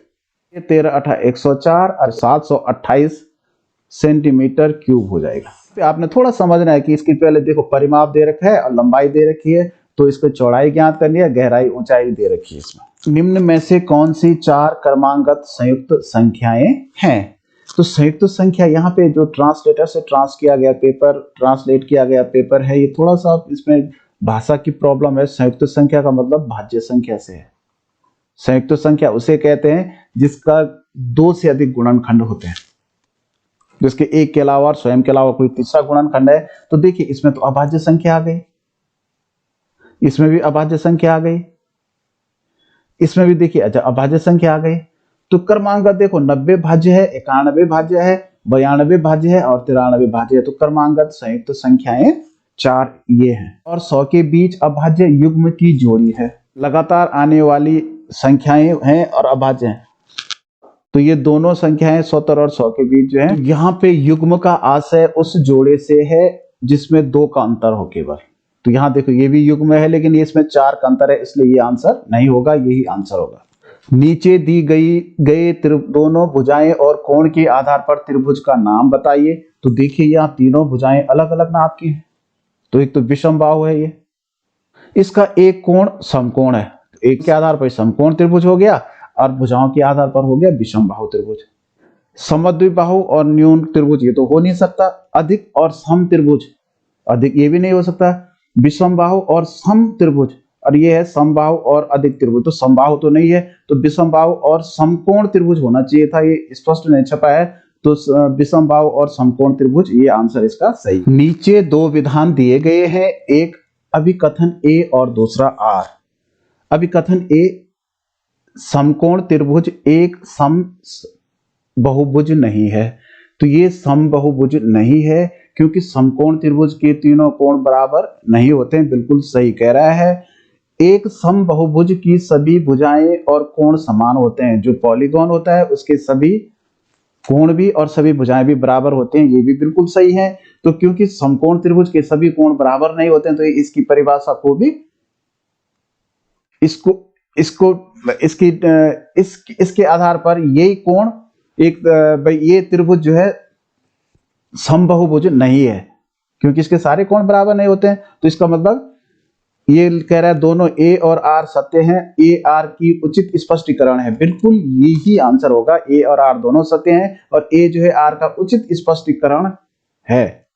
Speaker 1: 13 8 104 और 728 सेंटीमीटर क्यूब हो जाएगा। आपने थोड़ा समझना है कि इसकी पहले देखो परिमाप दे रखा है और लंबाई दे रखी है, तो इसको चौड़ाई ज्ञात करनी है, गहराई ऊंचाई दे रखी है इसमें। निम्न में से कौन सी 4 क्रमांकगत संयुक्त संख्याएं हैं। तो संयुक्त संख्या यहाँ पे जो ट्रांसलेटर से ट्रांसलेट किया गया पेपर है, ये थोड़ा सा इसमें भाषा की प्रॉब्लम है। संयुक्त संख्या का मतलब भाज्य संख्या से है। संयुक्त संख्या उसे कहते हैं जिसका 2 से अधिक गुणनखंड होते हैं, जिसके एक के अलावा और स्वयं के अलावा कोई तीसरा गुणनखंड है। तो देखिए इसमें तो अभाज्य संख्या आ गई, इसमें भी अभाज्य संख्या आ गई, इसमें भी देखिए अच्छा अभाज्य संख्या आ गई। तो क्रमांकगत देखो 90 भाज्य है, 91 भाज्य है, 92 भाज्य है और 93 भाज्य है। तो क्रमांकगत संयुक्त संख्याएं 4 ये हैं। और 100 के बीच अभाज्य युग्म की जोड़ी है। लगातार आने वाली संख्याएं हैं और अभाज्य हैं, तो ये दोनों संख्याएं 70 और 100 के बीच जो है। यहाँ पे युग्म का आशय उस जोड़े से है जिसमें 2 का अंतर हो केवल। तो यहाँ देखो ये भी युग्म है, लेकिन ये इसमें 4 का अंतर है, इसलिए ये आंसर नहीं होगा, यही आंसर होगा। नीचे दी गए दोनों भुजाएं और कोण के आधार पर त्रिभुज का नाम बताइए। तो देखिए यहाँ तीनों भुजाएं अलग अलग नाप की हैं। तो एक तो विषमबाहु है, ये इसका एक कोण समकोण है, एक के आधार पर समकोण त्रिभुज हो गया और भुजाओं के आधार पर हो गया विषमबाहु त्रिभुज। समद्विबाहु और न्यून त्रिभुज ये तो हो नहीं सकता। अधिक और सम त्रिभुज, अधिक ये भी नहीं हो सकता। विषमबाहु और सम त्रिभुज, और ये है समबाहु और अधिक त्रिभुज। तो समबाहु तो नहीं है, तो विषमबाहु और समकोण त्रिभुज होना चाहिए था, ये स्पष्ट नहीं छपा है। तो विषमबाहु और समकोण त्रिभुज, ये आंसर इसका सही। नीचे 2 विधान दिए गए हैं, एक अभिकथन ए और दूसरा आर। अभिकथन ए, समकोण त्रिभुज एक सम बहुभुज नहीं है। तो ये सम बहुभुज नहीं है क्योंकि समकोण त्रिभुज के तीनों कोण बराबर नहीं होते हैं। बिल्कुल सही कह रहा है। एक सम बहुभुज की सभी भुजाएं और कोण समान होते हैं। जो पॉलीगॉन होता है उसके सभी कोण भी और सभी भुजाएं भी बराबर होते हैं, ये भी बिल्कुल सही है। तो क्योंकि समकोण त्रिभुज के सभी कोण बराबर नहीं होते हैं, तो इसकी परिभाषा को भी इसके आधार पर यही कोण भाई ये त्रिभुज जो है समबहुभुज नहीं है, क्योंकि इसके सारे कोण बराबर नहीं होते हैं। तो इसका मतलब ये कह रहा है दोनों ए और आर सत्य हैं, ए आर की उचित स्पष्टीकरण है। बिल्कुल यही आंसर होगा, ए और आर दोनों सत्य हैं और ए जो है आर का उचित स्पष्टीकरण है।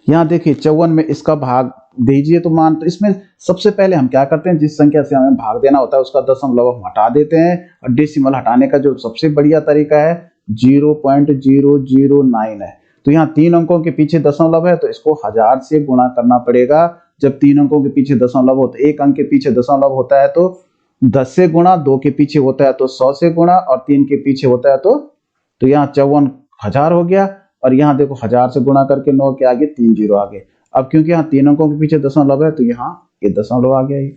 Speaker 1: यहाँ देखिए 54 में इसका भाग दीजिए तो मान। तो इसमें सबसे पहले हम क्या करते हैं, जिस संख्या से हमें भाग देना होता है उसका दशमलव हम हटा देते हैं, और डेसिमल हटाने का जो सबसे बढ़िया तरीका है 0.009 है। तो यहाँ 3 अंकों के पीछे दशमलव है, तो इसको 1000 से गुणा करना पड़ेगा। जब 3 अंकों के पीछे दशमलव हो तो 1 अंक के पीछे दशमलव होता है तो 10 से गुणा, 2 के पीछे होता है तो 100 से गुणा, और 3 के पीछे होता है तो यहाँ 54,000 हो गया। और यहाँ देखो 1000 से गुणा करके 9 के आगे 3 जीरो आ गए। अब क्योंकि यहाँ 3 अंकों के पीछे दशमलव है तो यहाँ ये दशमलव आ गया ये।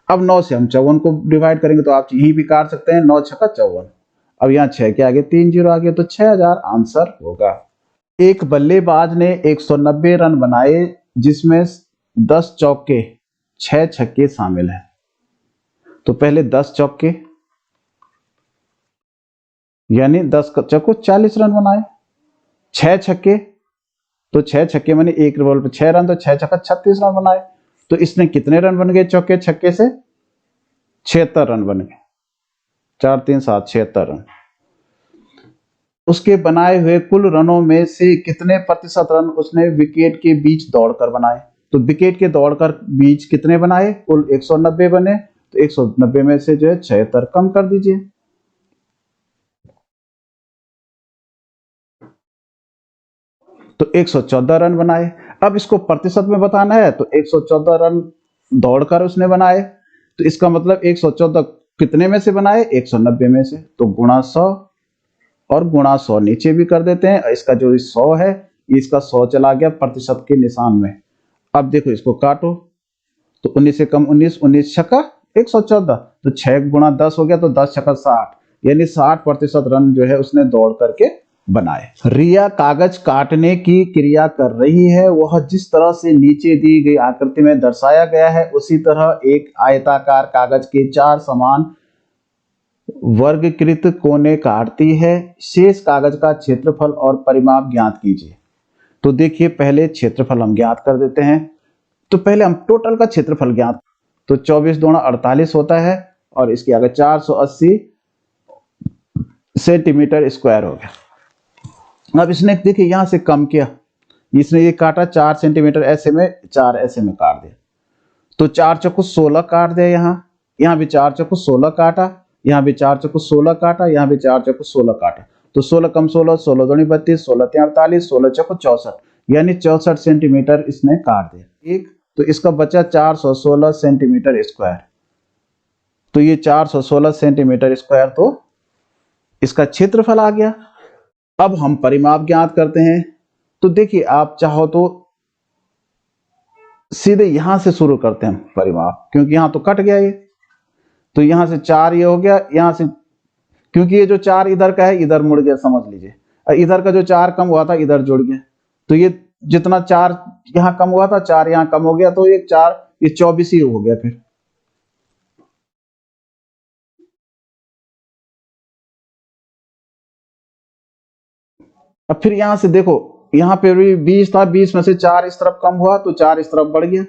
Speaker 1: अब 9 से हम 54 को डिवाइड करेंगे तो आप यहीं भी काट सकते हैं, 9 छक्का 54। अब यहाँ 6 के आगे 3 जीरो आ गए, तो 6000 आंसर होगा। एक बल्लेबाज ने 190 रन बनाए जिसमें 10 चौके 6 छक्के शामिल हैं। तो पहले 10 चौके यानी 10 चौको 40 रन बनाए, 6 छक्के, तो 6 छक्के माने एक बॉल पे 6 रन, तो 6 छक्का 36 रन बनाए। तो इसने कितने रन बन गए चौके छक्के से? 76 रन बन गए। 4 3 7 76 रन। उसके बनाए हुए कुल रनों में से कितने प्रतिशत रन उसने विकेट के बीच दौड़कर बनाए? तो विकेट के दौड़कर बीच कितने बनाए? कुल 190 बने, तो 190 में से जो है 76 कम कर दीजिए। तो 114 रन बनाए। अब इसको प्रतिशत में बताना है, तो 114 रन दौड़कर उसने बनाए, तो इसका मतलब 114 कितने में से बनाए? 190 में से। तो गुणा 100 और गुणा 100 नीचे भी कर देते हैं। इसका जो 100 है, इसका 100 चला गया प्रतिशत के निशान में। अब देखो इसको काटो, तो 19 से कम 19, 19 छक्का 114, तो 6 गुणा 10 हो गया, तो 10 छक्का 60, यानी 60% रन जो है उसने दौड़ करके बनाए। रिया कागज काटने की क्रिया कर रही है। वह जिस तरह से नीचे दी गई आकृति में दर्शाया गया है, उसी तरह एक आयताकार कागज के 4 समान वर्गीकृत कोने काटती है। शेष कागज का क्षेत्रफल और परिमाप ज्ञात कीजिए। तो देखिए पहले क्षेत्रफल हम ज्ञात कर देते हैं। तो पहले हम टोटल का क्षेत्रफल ज्ञात, तो 24 दूना 48 होता है, और इसके आगे 480 सेंटीमीटर स्क्वायर हो गया। अब इसने देखिए यहां से कम किया, इसने ये काटा 4 सेंटीमीटर ऐसे में, 4 ऐसे में काट दिया, तो 4 चौको 16 काट दिया। यहाँ भी 4 चौको 16 काटा, यहाँ भी 4 चौको 16 काटा, यहाँ भी 4 चौको 16 काटा, तो 16 कम 16, 16 दूनी 32, 16 तीन 48, 16 चौको 64, यानी 64 सेंटीमीटर इसने काट दिया। एक, तो इसका बचा 416 सेंटीमीटर स्क्वायर। तो ये 416 सेंटीमीटर स्क्वायर तो इसका क्षेत्रफल आ गया। अब हम परिमाप ज्ञात करते हैं। तो देखिए आप चाहो तो सीधे यहां से शुरू करते हैं परिमाप, क्योंकि यहां तो कट गया ये, तो यहां से 4 ये हो गया, यहां से क्योंकि ये जो 4 इधर का है इधर मुड़ गया, समझ लीजिए, इधर का जो 4 कम हुआ था इधर जुड़ गया, तो ये जितना 4 यहां कम हुआ था 4 यहां कम हो गया, तो ये 4 ये 24 ही हो गया। फिर अब फिर यहां से देखो, यहां पे भी 20 था, 20 में से 4 इस तरफ कम हुआ तो 4 इस तरफ बढ़ गया,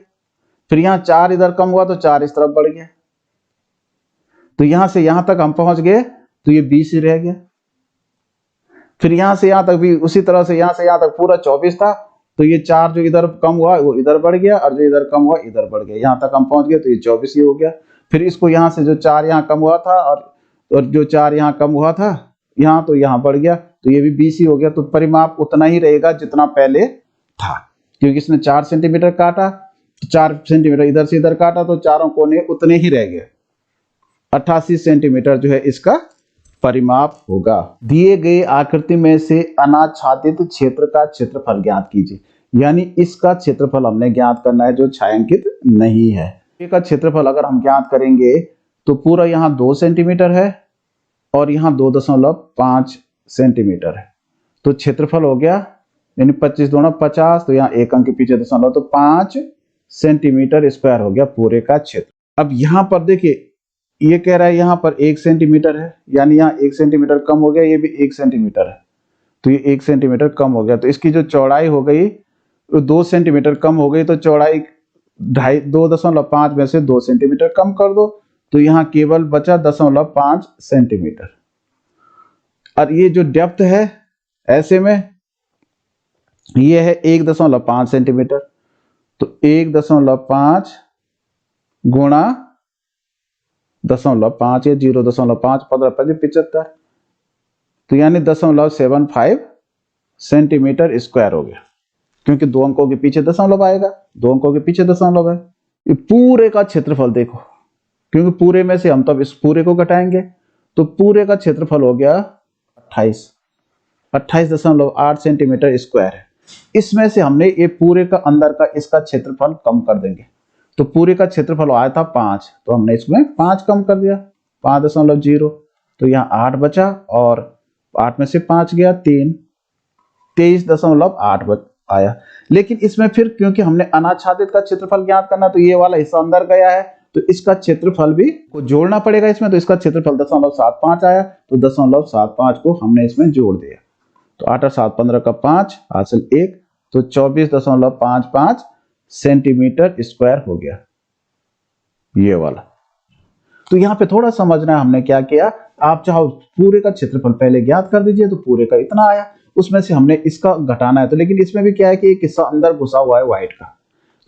Speaker 1: फिर यहाँ 4 इधर कम हुआ तो 4 इस तरफ बढ़ गया, तो यहां से यहां तक हम पहुंच गए, तो ये 20 ही रह गया। फिर यहां से यहां तक भी उसी तरह से, यहां से यहां तक पूरा 24 था, तो ये 4 जो इधर कम हुआ वो इधर बढ़ गया, और जो इधर कम हुआ इधर बढ़ गया, यहां तक हम पहुंच गए, तो ये 24 ही हो गया। फिर इसको यहां से जो 4 यहाँ कम हुआ था और जो 4 यहाँ कम हुआ था यहाँ, तो यहाँ बढ़ गया, तो ये भी 20 ही हो गया। तो परिमाप उतना ही रहेगा जितना पहले था, क्योंकि इसने 4 सेंटीमीटर काटा, तो 4 सेंटीमीटर इधर से इधर काटा, तो चारों कोने उतने ही रह गए। 88 सेंटीमीटर जो है इसका परिमाप होगा। दिए गए आकृति में से अनाच्छादित क्षेत्र का क्षेत्रफल ज्ञात कीजिए, यानी इसका क्षेत्रफल हमने ज्ञात करना है जो छायांकित नहीं है। इसका क्षेत्रफल अगर हम ज्ञात करेंगे तो पूरा यहाँ 2 सेंटीमीटर है और यहाँ 2.5 सेंटीमीटर है, तो क्षेत्रफल हो गया यानी 25 दूना 50, तो यहाँ एक अंक के पीछे दशमलव, तो 5 सेंटीमीटर स्क्वायर हो गया पूरे का क्षेत्र। अब यहाँ पर देखिए ये कह रहा है यहाँ पर 1 सेंटीमीटर है, यानी यहाँ 1 सेंटीमीटर कम हो गया, ये भी 1 सेंटीमीटर है, तो ये 1 सेंटीमीटर कम हो गया, तो इसकी जो चौड़ाई हो गई 2 सेंटीमीटर कम हो गई, तो चौड़ाई 2.5 में से 2 सेंटीमीटर कम कर दो, तो यहाँ केवल बचा 0.5 सेंटीमीटर। और ये जो डेप्थ है ऐसे में ये है 1.5 सेंटीमीटर, तो 1.5 गुणा 0.5 या 0.5 15 तो यानी 0.75 सेंटीमीटर स्क्वायर हो गया, क्योंकि 2 अंकों के पीछे दशमलव आएगा, 2 अंकों के पीछे दशमलव है। ये पूरे का क्षेत्रफल देखो, क्योंकि पूरे में से हम तब इस पूरे को घटाएंगे, तो पूरे का क्षेत्रफल हो गया 28.8 सेंटीमीटर स्क्वायर है। इसमें से हमने ये पूरे का अंदर का इसका क्षेत्रफल कम कर देंगे, तो पूरे का क्षेत्रफल आया था 5, तो हमने इसमें 5 कम कर दिया, 5.0, तो यहाँ 8 बचा, और 8 में से 5 गया 3, 23.8 आया। लेकिन इसमें फिर क्योंकि हमने अनाच्छादित का क्षेत्रफल ज्ञात करना, तो ये वाला हिस्सा अंदर गया है, तो इसका क्षेत्रफल भी को जोड़ना पड़ेगा इसमें, तो इसका क्षेत्रफल 0.75 आया, तो 0.75 को हमने इसमें जोड़ दिया, तो 8 और 7 15 का 5 हासिल 1, तो 24.55 सेंटीमीटर स्क्वायर हो गया ये वाला। तो यहाँ पे थोड़ा समझना है हमने क्या किया, आप चाहो पूरे का क्षेत्रफल पहले ज्ञात कर दीजिए, तो पूरे का इतना आया, उसमें से हमने इसका घटाना है। तो लेकिन इसमें भी क्या है कि एक हिस्सा अंदर घुसा हुआ है व्हाइट का,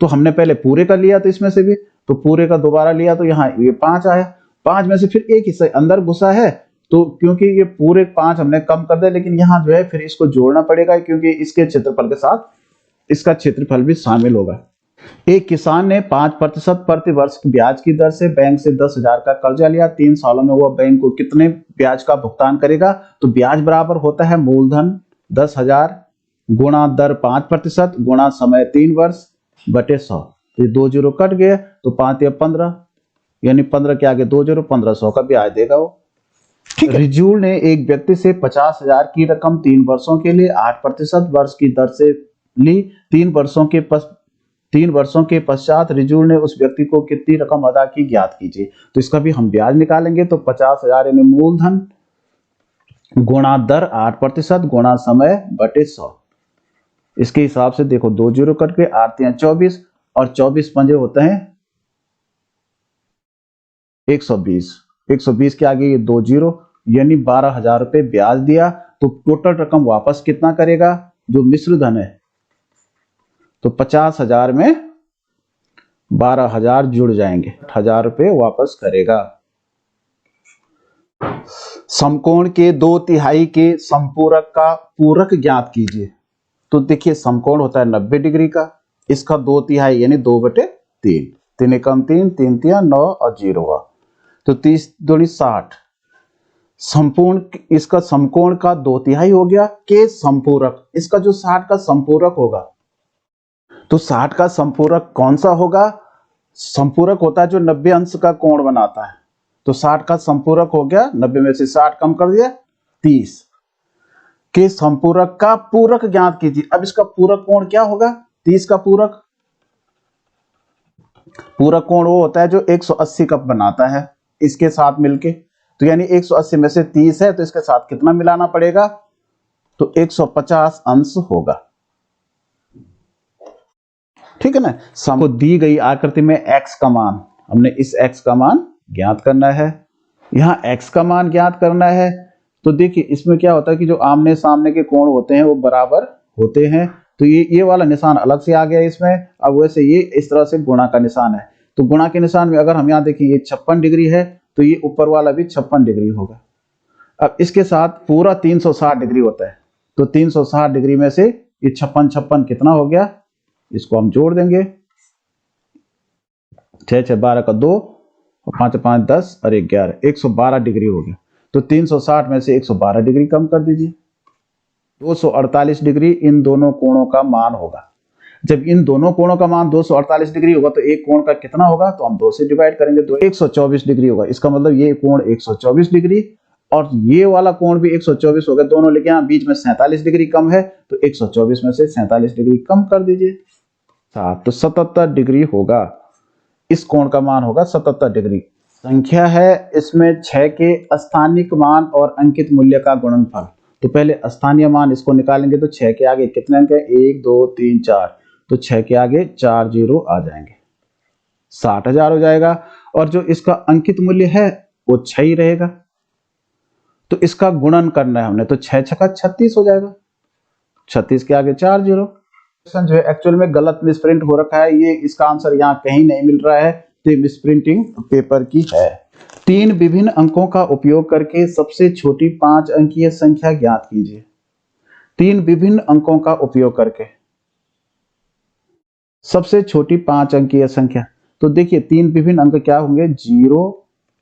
Speaker 1: तो हमने पहले पूरे का लिया, तो इसमें से भी तो पूरे का दोबारा लिया, तो यहाँ ये 5 आया। 5 में से फिर एक हिस्सा अंदर घुसा है, तो क्योंकि ये पूरे 5 हमने कम कर दिया, लेकिन यहाँ जो है फिर इसको जोड़ना पड़ेगा, क्योंकि इसके क्षेत्रफल के साथ इसका क्षेत्रफल भी शामिल होगा। एक किसान ने 5% प्रति वर्ष की ब्याज की दर से बैंक से 10,000 का कर्जा लिया। 3 सालों में वह बैंक को कितने ब्याज का भुगतान करेगा? तो ब्याज बराबर होता है मूलधन 10,000 गुणा दर 5% गुणा समय 3 वर्ष बटे 100। तो ये 2 जीरो कट गए, तो 5 या 15, यानी 15 के आगे 2 जीरो, 1500 का ब्याज देगा वो। ठीक है। रिजूल ने एक व्यक्ति से 50,000 की रकम 3 वर्षों के लिए 8% वर्ष की दर से ली। 3 वर्षों के पश्चात रिजूल ने उस व्यक्ति को कितनी रकम अदा की, ज्ञात कीजिए। तो इसका भी हम ब्याज निकालेंगे, तो 50,000 यानी मूलधन गुणा दर 8% गुणा समय बटे 100। इसके हिसाब से देखो 2 जीरो कट के 8 3 24 और 24 पंजे होते हैं 120। 120 के आगे ये 2 जीरो, यानी 12,000 रुपए ब्याज दिया। तो टोटल रकम वापस कितना करेगा जो मिश्र धन है? तो 50,000 में 12,000 जुड़ जाएंगे, 8,000 रुपए वापस करेगा। समकोण के 2/3 के संपूरक का पूरक ज्ञात कीजिए। तो देखिए समकोण होता है 90 डिग्री का, इसका 2/3 यानी 2/3, 3 एकम 3, 3 तिया 9 और 0 हुआ, तो 30 दूनी 60। संपूर्ण इसका समकोण का 2/3 हो गया के संपूरक, इसका जो 60 का संपूरक होगा, तो 60 का संपूरक कौन सा होगा? संपूरक होता है जो 90 अंश का कोण बनाता है। तो 60 का संपूरक हो गया, 90 में से 60 कम कर दिया 30 के संपूरक का पूरक ज्ञात कीजिए। अब इसका पूरक कोण क्या होगा? 30 का पूरक कोण वो होता है जो 180 का बनाता है इसके साथ मिलके। तो यानी 180 में से 30 है, तो इसके साथ कितना मिलाना पड़ेगा? तो 150 अंश होगा। ठीक है ना। हमको दी गई आकृति में x का मान, हमने इस x का मान ज्ञात करना है, यहाँ x का मान ज्ञात करना है। तो देखिए इसमें क्या होता है कि जो आमने सामने के कोण होते हैं वो बराबर होते हैं। तो ये वाला निशान अलग से आ गया इसमें। अब वैसे ये इस तरह से गुणा का निशान है, तो गुणा के निशान में अगर हम यहाँ देखें ये 56 डिग्री है, तो ये ऊपर वाला भी 56 डिग्री होगा। अब इसके साथ पूरा 360 डिग्री होता है, तो 360 डिग्री में से ये 56 कितना हो गया? इसको हम जोड़ देंगे, 6 6 12 का 2 और 5 5 10 और 11, 112 डिग्री हो गया। तो 360 में से 112 डिग्री कम कर दीजिए, 248 डिग्री इन दोनों कोणों का मान होगा। जब इन दोनों कोणों का मान 248 डिग्री होगा, तो एक कोण का कितना होगा? तो हम 2 से डिवाइड करेंगे, तो 124 डिग्री होगा। इसका मतलब ये कोण 124 डिग्री और ये वाला कोण भी 124 हो गया दोनों, लेकिन यहाँ बीच में 47 डिग्री कम है, तो 124 में से 47 डिग्री कम कर दीजिए 7, तो 77 डिग्री होगा। इस कोण का मान होगा 77 डिग्री। संख्या है इसमें 6 के स्थानिक मान और अंकित मूल्य का गुणनफल। तो पहले स्थानीय मान इसको निकालेंगे, तो 6 के आगे कितने अंक है? 1 2 3 4, तो 6 के आगे 4 जीरो आ जाएंगे, 60,000 हो जाएगा। और जो इसका अंकित मूल्य है वो 6 ही रहेगा, तो इसका गुणन करना है हमने, तो 6 6 का 36 हो जाएगा, 36 के आगे 4 जीरो। जो है एक्चुअल में गलत मिसप्रिंट हो रखा है, ये इसका आंसर यहाँ कहीं नहीं मिल रहा है, तो मिसप्रिंटिंग पेपर की है। 3 विभिन्न अंकों का उपयोग करके सबसे छोटी 5 अंकीय संख्या ज्ञात कीजिए। 3 विभिन्न अंकों का उपयोग करके सबसे छोटी 5 अंकीय संख्या। तो देखिए 3 विभिन्न अंक क्या होंगे? 0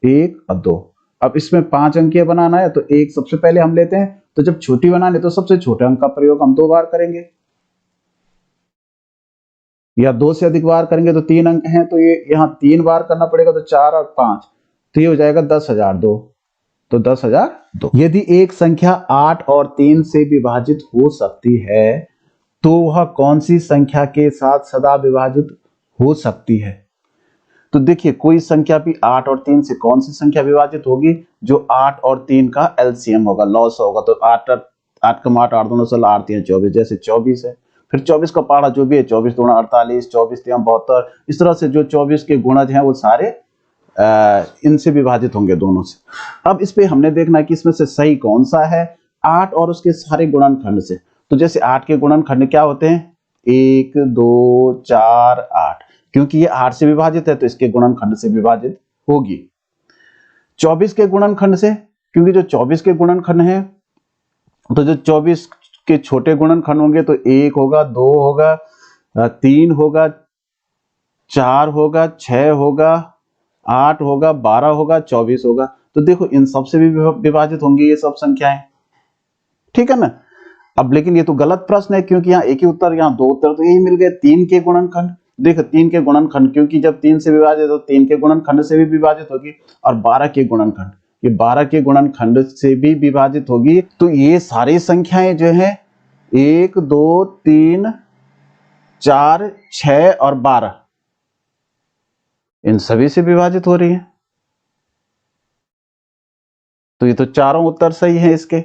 Speaker 1: 1 और 2। अब इसमें 5 अंकीय बनाना है, तो 1 सबसे पहले हम लेते हैं, तो जब छोटी बनाने तो सबसे छोटे अंक का प्रयोग हम 2 बार करेंगे, या 2 से अधिक बार करेंगे तो 3 अंक हैं, तो ये यहाँ 3 बार करना पड़ेगा, तो 4 और 5, तो ये हो जाएगा 10,002, तो 10,002। यदि एक संख्या 8 और 3 से विभाजित हो सकती है, तो वह कौन सी संख्या के साथ सदा विभाजित हो सकती है? तो देखिए कोई संख्या भी 8 और 3 से कौन सी संख्या विभाजित होगी? जो 8 और 3 का एलसीएम होगा, लॉस होगा। तो 8 कम 8, 8 दूना 16, 8 3 24, जैसे 24 है। फिर 24 का पहाड़ा जो भी है, 24 दूना 48, 24 3 72, इस तरह से जो 24 के गुणज हैं वो सारे इनसे विभाजित होंगे दोनों से। अब इस पे हमने देखना है कि इसमें से सही कौन सा है, 8 और उसके सारे गुणनखंड से। तो जैसे 8 के गुणनखंड क्या होते हैं, 1 2 4 8, क्योंकि ये 8 से विभाजित है तो इसके गुणनखंड से विभाजित होगी। 24 के गुणनखंड से, क्योंकि जो 24 के गुणनखंड है, तो जो 24 के छोटे गुणनखंड होंगे तो 1 होगा, 2 होगा, 3 होगा, 4 होगा, 6 होगा, 8 होगा, 12 होगा, 24 होगा। तो देखो इन सब से भी विभाजित होंगी ये सब संख्याएं, ठीक है ना। अब लेकिन ये तो गलत प्रश्न है, क्योंकि यहाँ एक ही उत्तर, यहाँ दो उत्तर तो यही मिल गए। 3 के गुणनखंड, देखो 3 के गुणनखंड, क्योंकि जब 3 से विभाजित तो 3 के गुणनखंड से भी विभाजित होगी। और 12 के गुणनखंड, ये 12 के गुणनखंड से भी विभाजित होगी। तो ये सारी संख्याएं जो है 1 2 3 4 6 और 12, इन सभी से विभाजित हो रही है। तो ये तो चारों उत्तर सही है इसके,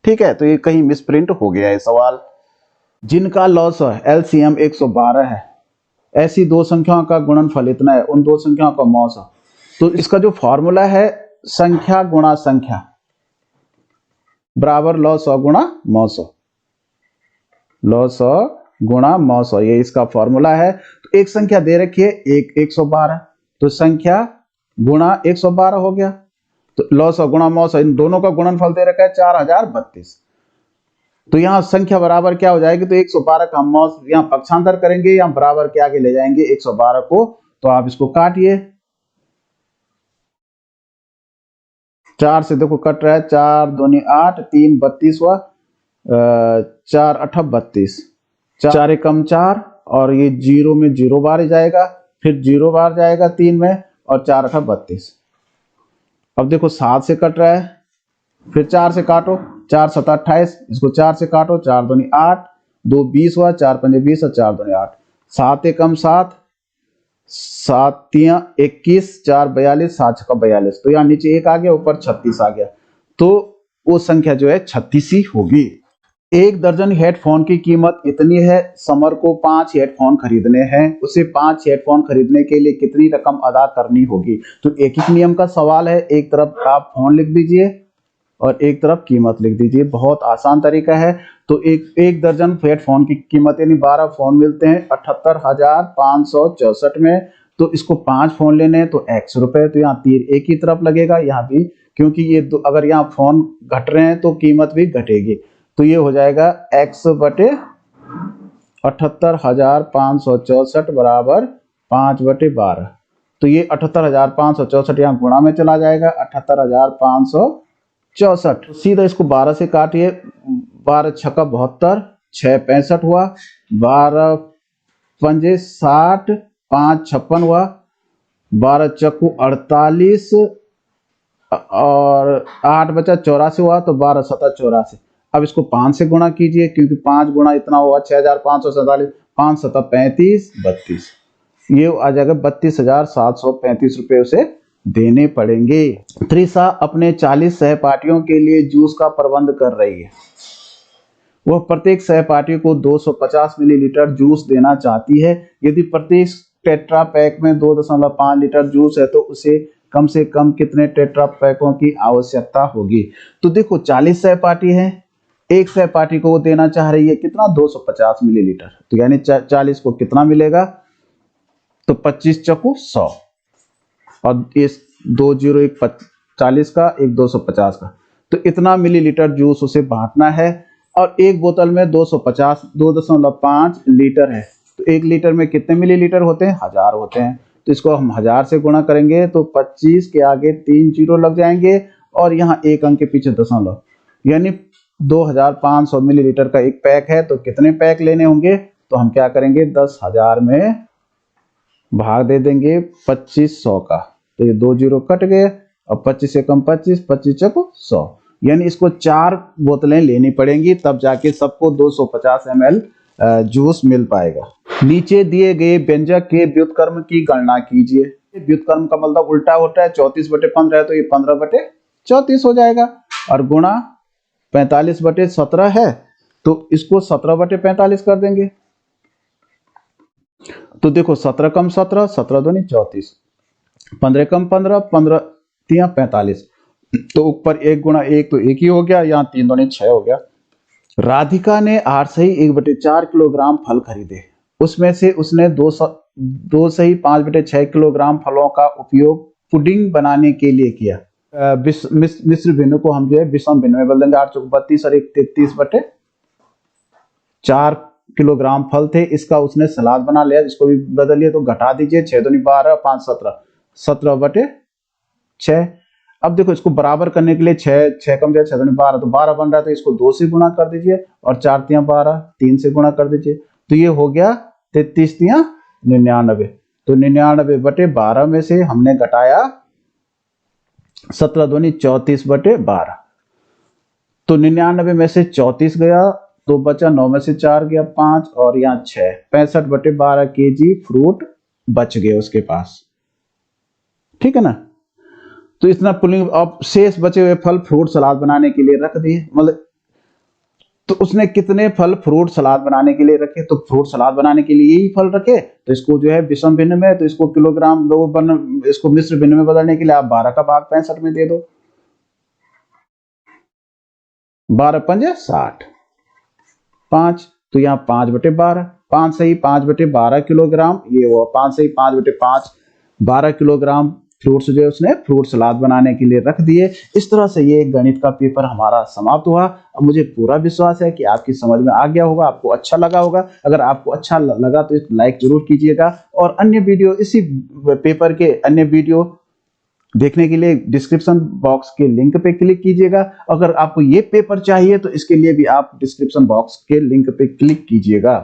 Speaker 1: ठीक है। तो ये कहीं मिसप्रिंट हो गया है सवाल। जिनका लॉसा एलसीएम 112 है, ऐसी दो संख्याओं का गुणनफल इतना है, उन दो संख्याओं का मौसा। तो इसका जो फॉर्मूला है, संख्या गुणा संख्या बराबर लॉसा गुणा मौसा, लॉसा गुणा मौसा, ये इसका फॉर्मूला है। तो एक संख्या दे रखी है 112, तो संख्या गुणा 112 हो गया। तो लॉसा गुणा मौसा, इन दोनों का गुणनफल दे रखा है 4032। तो यहां संख्या बराबर क्या हो जाएगी, तो 112 का मौस यहां पक्षांतर करेंगे, यहां बराबर के आगे ले जाएंगे 112 को। तो आप इसको काटिए, 4 से देखो कट रहा है, 4 दूनी 8, 3 32 हुआ, 4 8 32, 4 एकम 4, और ये 0 में 0 बार जाएगा, फिर 0 बार जाएगा 3 में, और 4 8 32। अब देखो 7 से कट रहा है, फिर 4 से काटो, 4 7 28, इसको 4 से काटो, 4 दूनी 8, 2 20 हुआ, 4 5 20 और 4 दूनी 8, 7 एकम 7, 7 3 21, 4 42, 7 6 42। तो यहाँ नीचे 1 आ गया, ऊपर 36 आ गया। तो वो संख्या जो है 36 ही होगी। 1 दर्जन हेडफोन की कीमत इतनी है, समर को 5 हेडफोन खरीदने हैं, उसे 5 हेडफोन खरीदने के लिए कितनी रकम अदा करनी होगी। तो एक ही नियम का सवाल है, एक तरफ आप फोन लिख दीजिए और एक तरफ कीमत लिख दीजिए, बहुत आसान तरीका है। तो एक दर्जन हेडफोन की कीमत यानी 12 फोन मिलते हैं 78,564 में। तो इसको 5 फोन लेने हैं तो x रुपए, तो यहाँ तीर एक ही तरफ लगेगा, यहाँ भी, क्योंकि ये अगर यहाँ फोन घट रहे हैं तो कीमत भी घटेगी। तो ये हो जाएगा x बटे 78,564 बराबर 5/12। तो ये 78,564 यहाँ गुणा में चला जाएगा, 78,564। सीधा इसको 12 से काटिए, 12 छक्का 72, 6 65 हुआ, 12 पंजे 60, 5 56 हुआ, 12 चक्कू 48, और 8 बचा 84 हुआ, तो 12 7 84। अब इसको 5 से गुणा कीजिए, क्योंकि 5 गुणा इतना हुआ 6,547, 5 7 35 32, ये आ जाएगा 32,735 रुपए उसे देने पड़ेंगे। त्रिशा अपने 40 सहपाठियों के लिए जूस का प्रबंध कर रही है। वह प्रत्येक सहपाठी को 250 मिलीलीटर जूस देना चाहती है। यदि प्रत्येक टेट्रा पैक में 2.5 लीटर जूस है तो उसे कम से कम कितने टेट्रा पैकों की आवश्यकता होगी। तो देखो 40 सहपाठी हैं, एक सहपाठी को वो देना चाह रही है कितना, 250 मिलीलीटर। तो यानी 40 को कितना मिलेगा, तो 25 चक्कू 100, और इस 2 0 1 40 का, एक 250 का। तो इतना मिलीलीटर जूस उसे बांटना है, और एक बोतल में 250 2.5 लीटर है। तो 1 लीटर में कितने मिलीलीटर होते हैं, 1000 होते हैं। तो इसको हम 1000 से गुणा करेंगे, तो 25 के आगे 3 0 लग जाएंगे, और यहाँ एक अंक के पीछे दशमलव, यानी 2500 मिलीलीटर का एक पैक है। तो कितने पैक लेने होंगे, तो हम क्या करेंगे, 10,000 में भाग दे देंगे 2500 का, तो ये 2 0 कट गए, और 25 से कम 25, 25 चको 100, यानी इसको 4 बोतलें लेनी पड़ेंगी, तब जाके सबको 250 ml जूस मिल पाएगा। नीचे दिए गए व्यंजक के व्युत्क्रम की गणना कीजिए। व्युत्क्रम का मतलब उल्टा होता है, 34/15 है तो ये 15/34 हो जाएगा, और गुणा 45/17 है, तो इसको 17/45 कर देंगे। तो देखो 17 कम 17, 17 दूनी 34, 15 कम 15, 15 तिया 45, तो ऊपर 1 गुणा 1 तो 1 ही हो गया, यहाँ 3 दूनी 6 हो गया। राधिका ने 8 सही 1/4 किलोग्राम फल खरीदे, उसमें से उसने 2 सही 5/6 किलोग्राम फलों का उपयोग पुडिंग बनाने के लिए किया। मिश्र भिन्न को हम जो है विषम भिन्न में बदल देंगे। 8 चौक 32 और 1 33/4 किलोग्राम फल थे, इसका उसने सलाद बना लिया, इसको भी बदलिए तो घटा दीजिए। 6 दूनी 12, 5 17, 17/6। अब देखो इसको बराबर करने के लिए 6 कम जाए 6 दूनी 12, तो 12 बन रहा है, तो इसको 2 से गुणा कर दीजिए और 4 तिया 12, 3 से गुणा कर दीजिए, तो ये हो गया 33 तिया 99। तो 99/12 में से हमने घटाया 17 दूनी 34/12, तो 99 में से 34 गया तो बचा, 9 में से 4 गया 5 और यहाँ 6, 65/12 kg फ्रूट बच गए उसके पास। ठीक है ना, तो इतना पुलिंग। अब शेष बचे हुए फल फ्रूट सलाद बनाने के लिए रख दिए, मतलब तो उसने कितने फल फ्रूट सलाद बनाने के लिए रखे, तो फ्रूट सलाद बनाने के लिए यही फल रखे, तो इसको जो है विषम भिन्न में, तो इसको किलोग्राम इसको मिश्र भिन्न में बदलने के लिए आप 12 का भाग 65 में दे दो, 12 पंजे 60, 5, तो यहाँ 5/12, 5 सही 5/12 किलोग्राम, ये वो 5 सही 5/5 12 किलोग्राम फ्रूट्स जो है उसने फ्रूट सलाद बनाने के लिए रख दिए। इस तरह से ये गणित का पेपर हमारा समाप्त हुआ। अब मुझे पूरा विश्वास है कि आपकी समझ में आ गया होगा, आपको अच्छा लगा होगा। अगर आपको अच्छा लगा तो लाइक जरूर कीजिएगा, और अन्य वीडियो, इसी पेपर के अन्य वीडियो देखने के लिए डिस्क्रिप्शन बॉक्स के लिंक पे क्लिक कीजिएगा। अगर आपको ये पेपर चाहिए तो इसके लिए भी आप डिस्क्रिप्शन बॉक्स के लिंक पे क्लिक कीजिएगा।